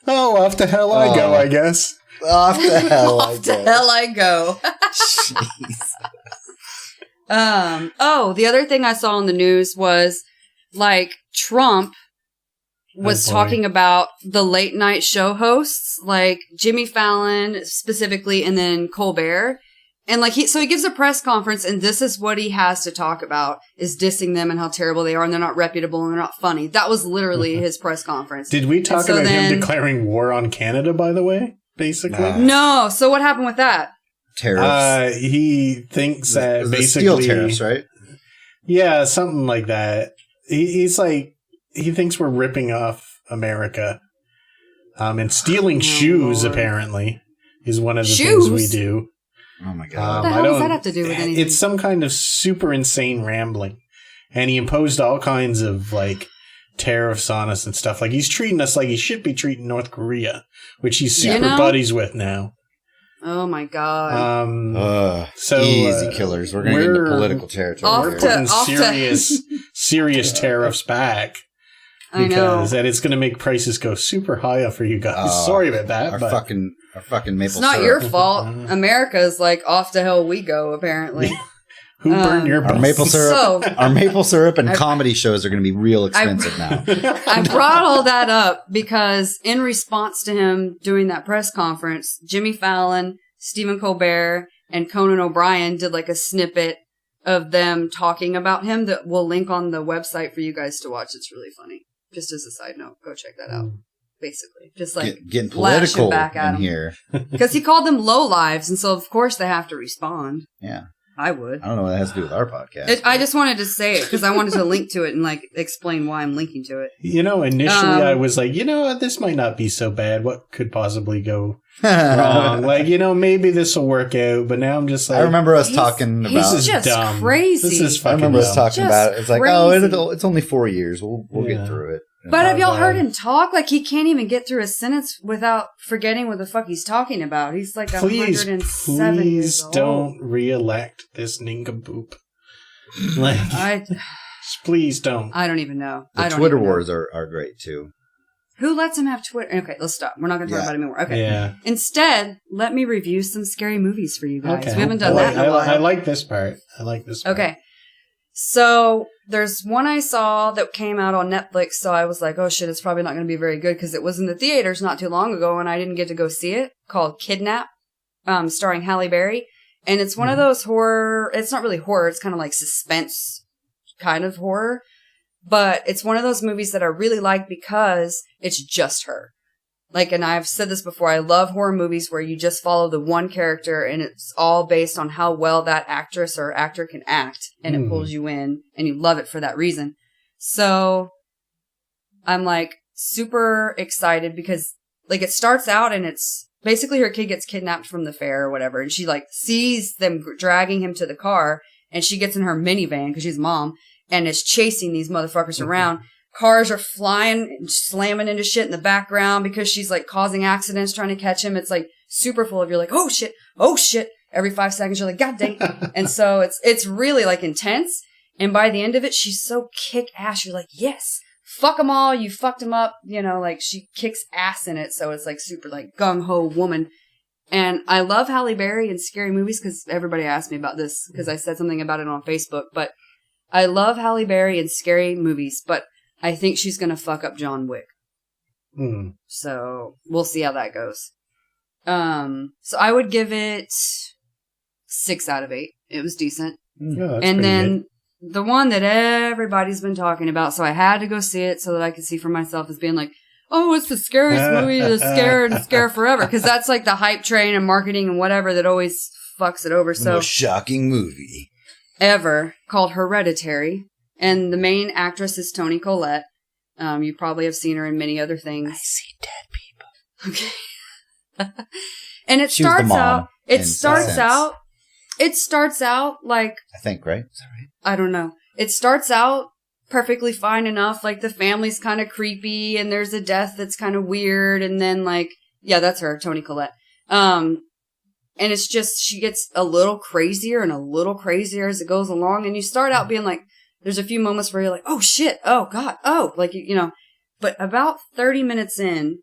off to hell I go, I guess. Off to hell I go. Off to hell I go. Jeez. The other thing I saw on the news was, like, Trump was talking about the late night show hosts, like Jimmy Fallon specifically, and then Colbert. And like he gives a press conference, and this is what he has to talk about, is dissing them and how terrible they are, and they're not reputable and they're not funny. That was literally his press conference. Did we talk about him declaring war on Canada, by the way? Basically? No. So what happened with that? Tariffs. He thinks that basically steel tariffs, right? Yeah, something like that. He's like, he thinks we're ripping off America, and stealing shoes. Lord. Apparently, is one of the things we do. Oh my god! What the hell does that have to do with anything? It's some kind of super insane rambling, and he imposed all kinds of like tariffs on us and stuff. Like he's treating us like he should be treating North Korea, which he's super buddies with now. Oh my god! So easy killers. We're going to get into political territory. We're putting serious tariffs back. Because and it's going to make prices go super high up for you guys. Sorry about that. Our fucking maple syrup. It's not your fault. America's like, off to hell we go, apparently. Who burned your boat? Our maple syrup and comedy shows are going to be real expensive now. I brought all that up because in response to him doing that press conference, Jimmy Fallon, Stephen Colbert, and Conan O'Brien did like a snippet of them talking about him that we'll link on the website for you guys to watch. It's really funny. Just as a side note, go check that out. Basically, just like getting political back at in him. here because he called them lowlives, and so of course they have to respond. Yeah, I would. I don't know what that has to do with our podcast. I just wanted to say it because I wanted to link to it and like explain why I'm linking to it. Initially I was like, this might not be so bad. What could possibly go wrong? Like, maybe this will work out. But now I'm just like, I remember us talking about this is just dumb. crazy. This is fucking I remember us talking about it. It's like, it's only 4 years. We'll get through it. But have y'all heard him talk? Like, he can't even get through a sentence without forgetting what the fuck he's talking about. He's like 107 years old. Please don't re-elect this nincompoop. Like, please don't. I don't even know. The Twitter wars are great, too. Who lets him have Twitter? Okay, let's stop. We're not going to talk about it anymore. Okay. Yeah. Instead, let me review some scary movies for you guys. Okay. We haven't done that in a while. I like this part. Okay. So there's one I saw that came out on Netflix, so I was like, oh shit, it's probably not going to be very good because it was in the theaters not too long ago and I didn't get to go see it, called Kidnap, starring Halle Berry. And it's one of those horror, it's not really horror, it's kind of like suspense kind of horror, but it's one of those movies that I really like because it's just her. Like, and I've said this before, I love horror movies where you just follow the one character and it's all based on how well that actress or actor can act and it pulls you in and you love it for that reason. So I'm like super excited because like it starts out and it's basically her kid gets kidnapped from the fair or whatever. And she like sees them dragging him to the car and she gets in her minivan because she's mom and is chasing these motherfuckers around. Cars are flying and slamming into shit in the background because she's like causing accidents trying to catch him. It's like super full of, you're like, oh shit. Every 5 seconds you're like, god dang. And so it's really like intense. And by the end of it, she's so kick ass. You're like, yes, fuck them all. You fucked them up. Like she kicks ass in it. So it's like super like gung ho woman. And I love Halle Berry in scary movies because everybody asked me about this because I said something about it on Facebook, but I love Halle Berry in scary movies, but I think she's going to fuck up John Wick. So we'll see how that goes. So I would give it 6 out of 8. It was decent. Yeah, and then the one that everybody's been talking about, so I had to go see it so that I could see for myself as being like, oh, it's the scariest movie to scare forever. Because that's like the hype train and marketing and whatever that always fucks it over. The most shocking movie ever, called Hereditary. And the main actress is Toni Collette. You probably have seen her in many other things. I see dead people. Okay. And it She was the starts mom out. in Sense. It starts out like, I think, right? Is that right? I don't know. It starts out perfectly fine enough. Like the family's kind of creepy and there's a death that's kind of weird. And then like, yeah, that's her, Toni Collette. And it's just, she gets a little crazier and a little crazier as it goes along. And you start out being like, there's a few moments where you're like, oh shit. Oh God. Oh, like, you know, but about 30 minutes in,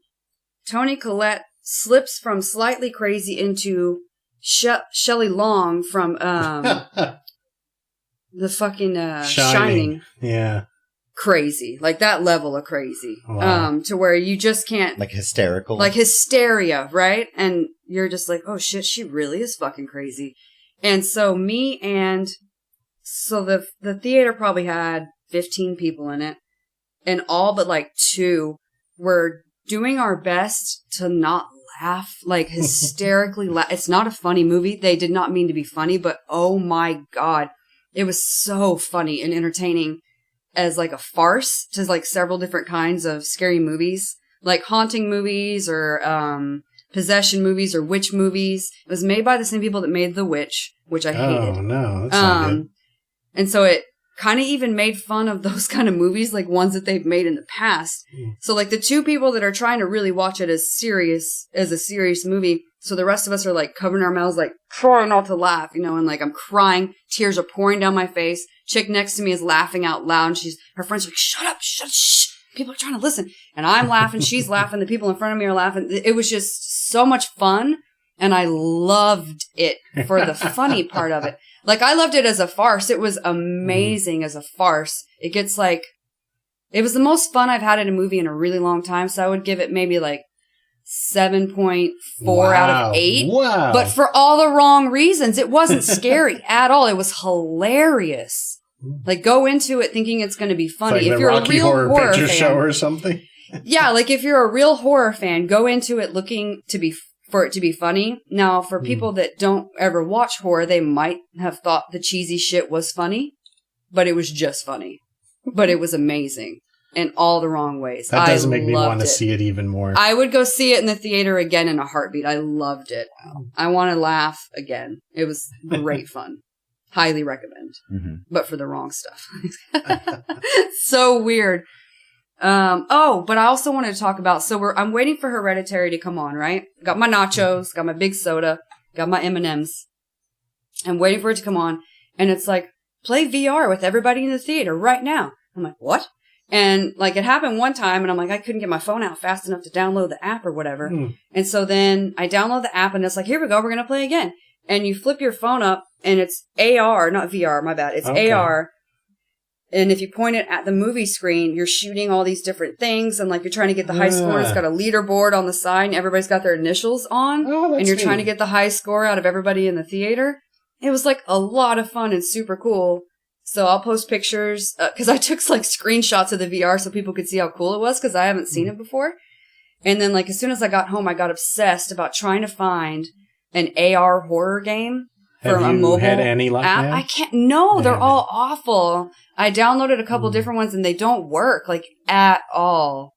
Toni Collette slips from slightly crazy into Shelley Long from, the fucking, Shining. Yeah. Crazy. Like that level of crazy. Wow. To where you just can't. Like hysterical. Like hysteria, right? And you're just like, oh shit, she really is fucking crazy. And so the theater probably had 15 people in it. And all but like 2 were doing our best to not laugh, like hysterically laugh. It's not a funny movie. They did not mean to be funny, but oh my God. It was so funny and entertaining as like a farce to like several different kinds of scary movies, like haunting movies or possession movies or witch movies. It was made by the same people that made The Witch, which I hated. Oh no, that's not good. And so it kind of even made fun of those kind of movies, like ones that they've made in the past. So like the 2 people that are trying to really watch it as a serious movie. So the rest of us are like covering our mouths, like trying not to laugh, you know, and like I'm crying, tears are pouring down my face. Chick next to me is laughing out loud, and her friends are like, shut up, shh. People are trying to listen. And I'm laughing, she's laughing, the people in front of me are laughing. It was just so much fun, and I loved it for the funny part of it. Like, I loved it as a farce. It was amazing as a farce. It gets like, it was the most fun I've had in a movie in a really long time, so I would give it maybe like 7.4 out of 8. Wow. But for all the wrong reasons. It wasn't scary at all. It was hilarious. Like, go into it thinking it's going to be funny. It's like if the you're Rocky a real horror Picture fan, Show or something. Yeah, like if you're a real horror fan, go into it looking for it to be funny. Now, for people that don't ever watch horror, they might have thought the cheesy shit was funny, but it was just funny. But it was amazing. In all the wrong ways. That does make me want to it. see it even more. I would go see it in the theater again in a heartbeat. I loved it. I want to laugh again. It was great fun. Highly recommend. Mm-hmm. But for the wrong stuff. So weird. But I also wanted to talk about, I'm waiting for Hereditary to come on, right? Got my nachos, got my big soda, got my M&Ms. I'm waiting for it to come on. And it's like, play VR with everybody in the theater right now. I'm like, what? And like it happened one time and I'm like, I couldn't get my phone out fast enough to download the app or whatever. And so then I download the app and it's like, here we go. We're going to play again. And you flip your phone up and it's AR, not VR, my bad. It's okay. AR. And if you point it at the movie screen, you're shooting all these different things and like you're trying to get the high score. And it's got a leaderboard on the side and everybody's got their initials on. And you're trying to get the high score out of everybody in the theater. It was like a lot of fun and super cool. So I'll post pictures, cause I took like screenshots of the VR so people could see how cool it was cause I haven't seen it before. And then like as soon as I got home, I got obsessed about trying to find an AR horror game for a mobile had any luck app. now? I can't, no, they're all awful. I downloaded a couple different ones and they don't work like at all.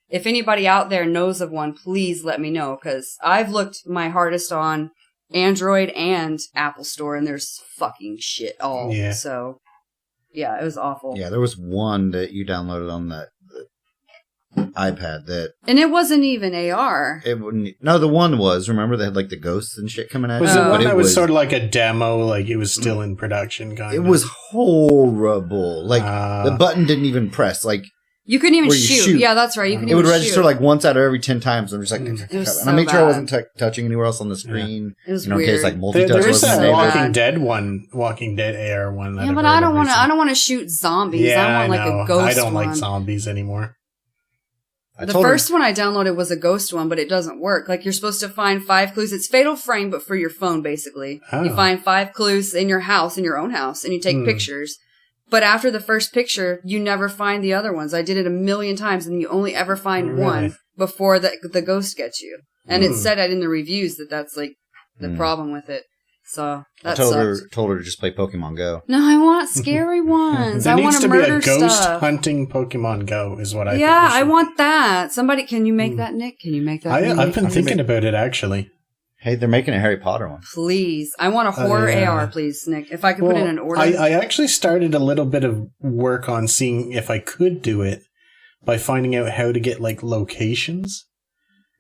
If anybody out there knows of one, please let me know cause I've looked my hardest on Android and Apple Store, and there's fucking shit all. Yeah. So, yeah, it was awful. Yeah, there was one that you downloaded on the iPad that... And it wasn't even AR. No, the one was. Remember, they had like the ghosts and shit coming at you? Was it one that was sort of like a demo, like it was still in production, kind of? It was horrible. Like, the button didn't even press. Like... You couldn't even shoot. Yeah, that's right. It would register like once out of every 10 times. I'm just like, and I made sure I wasn't touching anywhere else on the screen. It was weird. In case like multitouch there is wasn't that Walking Dead AR one. Yeah, but I don't want to shoot zombies. Yeah, I want like a ghost one. I don't like zombies anymore. The first one I downloaded was a ghost one, but it doesn't work. Like you're supposed to find 5 clues. It's Fatal Frame, but for your phone, basically. Oh. You find 5 clues in your house, in your own house, and you take pictures. But after the first picture, you never find the other ones. I did it a million times, and you only ever find one before the ghost gets you. And it said in the reviews that that's like the problem with it. So that told sucks. her to just play Pokemon Go. No, I want scary ones. There I needs want to be murder a ghost stuff. hunting Pokemon Go is what I think. Yeah, I want that. Somebody, can you make that, Nick? Can you make that? I've been thinking about it, actually. Hey, they're making a Harry Potter one. Please. I want a horror AR, please, Nick. If I could put in an order. I actually started a little bit of work on seeing if I could do it by finding out how to get, like, locations.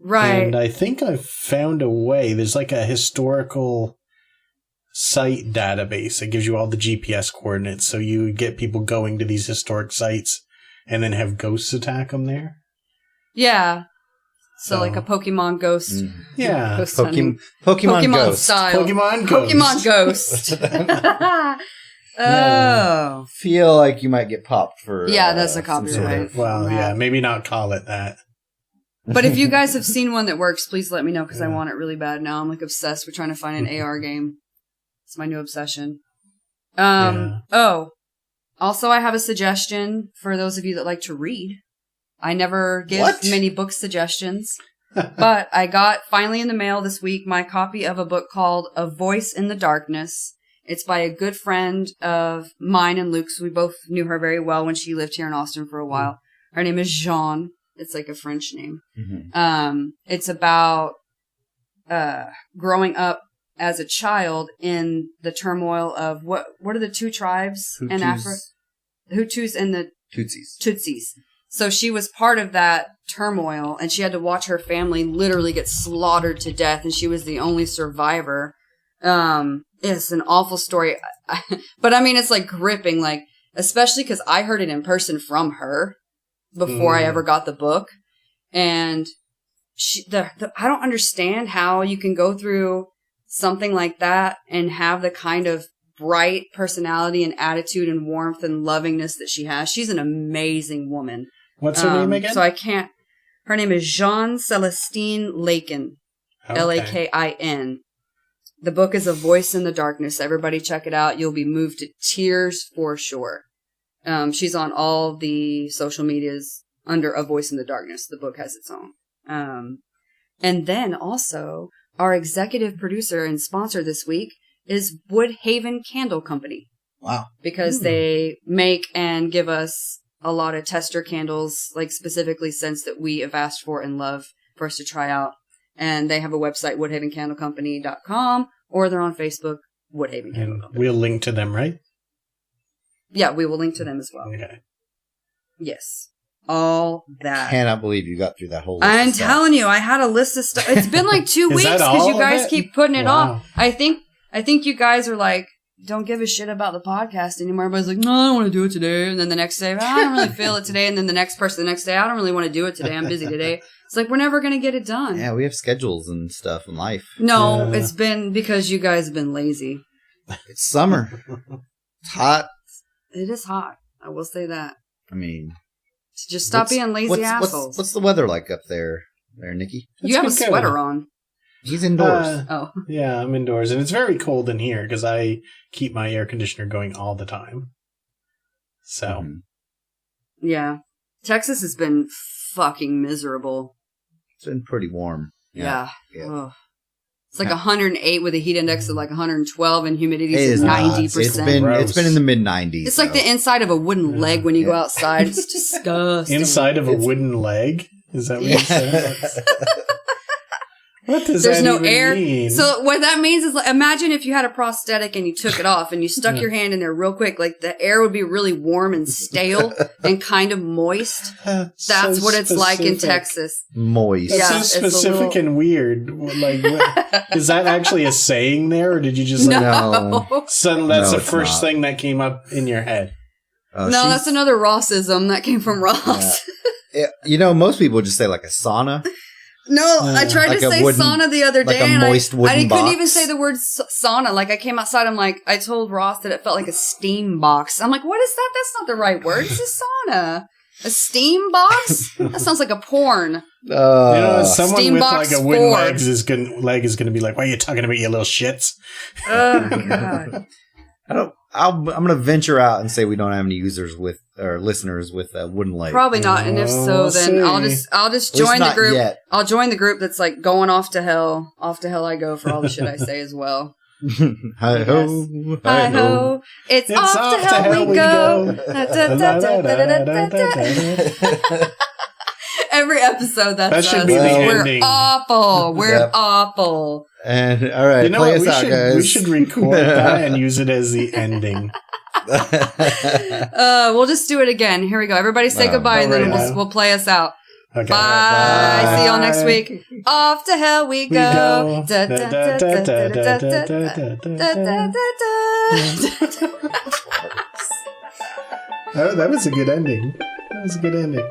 Right. And I think I've found a way. There's, like, a historical site database that gives you all the GPS coordinates, so you get people going to these historic sites and then have ghosts attack them there. Yeah. So like a Pokemon ghost. Yeah. Ghost Pokemon Ghost. style. Pokemon Ghost. Pokemon Ghost. Oh. Feel like you might get popped for... Yeah, that's a some copyright. Well, yeah, maybe not call it that. But if you guys have seen one that works, please let me know, because I want it really bad now. I'm like obsessed with trying to find an AR game. It's my new obsession. Oh, also I have a suggestion for those of you that like to read. I never give many book suggestions, but I got finally in the mail this week my copy of a book called A Voice in the Darkness. It's by a good friend of mine and Luke's. We both knew her very well when she lived here in Austin for a while. Her name is Jean. It's like a French name. Mm-hmm. It's about growing up as a child in the turmoil of what are the two tribes in Africa? Hutus and the Tutsis. So she was part of that turmoil, and she had to watch her family literally get slaughtered to death, and she was the only survivor. It's an awful story, but I mean, it's like gripping, like, especially because I heard it in person from her before I ever got the book. And I don't understand how you can go through something like that and have the kind of bright personality and attitude and warmth and lovingness that she has. She's an amazing woman. What's her name again? So her name is Jean Celestine Lakin. Okay. Lakin. The book is A Voice in the Darkness. Everybody check it out. You'll be moved to tears for sure. She's on all the social medias under A Voice in the Darkness. The book has its own. And then also, our executive producer and sponsor this week is Woodhaven Candle Company. Wow. Because they make and give us a lot of tester candles, like specifically scents that we have asked for and love for us to try out. And they have a website, woodhavencandlecompany.com, or they're on Facebook, Woodhaven Candle Company. We'll link to them, right? Yeah, we will link to them as well. Okay. Yes. All that. I cannot believe you got through that whole list. I'm telling you, I had a list of stuff. It's been like 2 weeks because you guys keep putting it off. I think you guys are like, don't give a shit about the podcast anymore. Everybody's like, no, I don't want to do it today. And then the next day, I don't really feel it today. And then the next person the next day, I don't really want to do it today. I'm busy today. It's like, we're never going to get it done. Yeah, we have schedules and stuff in life. No, it's been because you guys have been lazy. It's summer. It's hot. It is hot. I will say that. I mean, just stop being lazy assholes. What's the weather like up there, Nikki? You have a sweater on. He's indoors. Yeah, I'm indoors. And it's very cold in here because I keep my air conditioner going all the time. So. Yeah. Texas has been fucking miserable. It's been pretty warm. Yeah. It's like 108 with a heat index of like 112 and humidity is 90%. It's been in the mid-90s. It's like the inside of a wooden leg when you go outside. It's disgusting. Inside of a wooden leg? Is that what you said? What does There's that no even air. mean? So what that means is, like, imagine if you had a prosthetic and you took it off and you stuck your hand in there real quick. Like the air would be really warm and stale and kind of moist. That's what it's like in Texas. Moist. That's so specific and weird. Like, is that actually a saying there, or did you just like, no? Suddenly, that's the first thing that came up in your head. No, that's another Rossism that came from Ross. Yeah. Most people just say like a sauna. No, I tried to say sauna the other day, and I couldn't even say the word sauna. Like, I came outside, I told Ross that it felt like a steam box. I'm like, what is that? That's not the right word. It's a sauna. A steam box? That sounds like a porn. Someone steam with box like a wooden Ford. leg is going to be like, "Why are you talking about, you little shits?" Oh God. I'm going to venture out and say we don't have any users with or listeners with a wooden leg. Probably not. And if so, then I'll just join the group. Yet. I'll join the group that's like going off to hell. Off to hell I go for all the shit I say as well. Hi ho, Hi ho, it's off to hell we go. Every episode, that's That should us. be the We're ending. awful. We're Yep. awful. And all right, You know play what? us out, guys. We should record that and use it as the ending. We'll just do it again. Here we go. Everybody say goodbye, and then Alright. we'll play us out. Okay. Bye. See y'all next week. Off to hell we go. go. That was a good ending.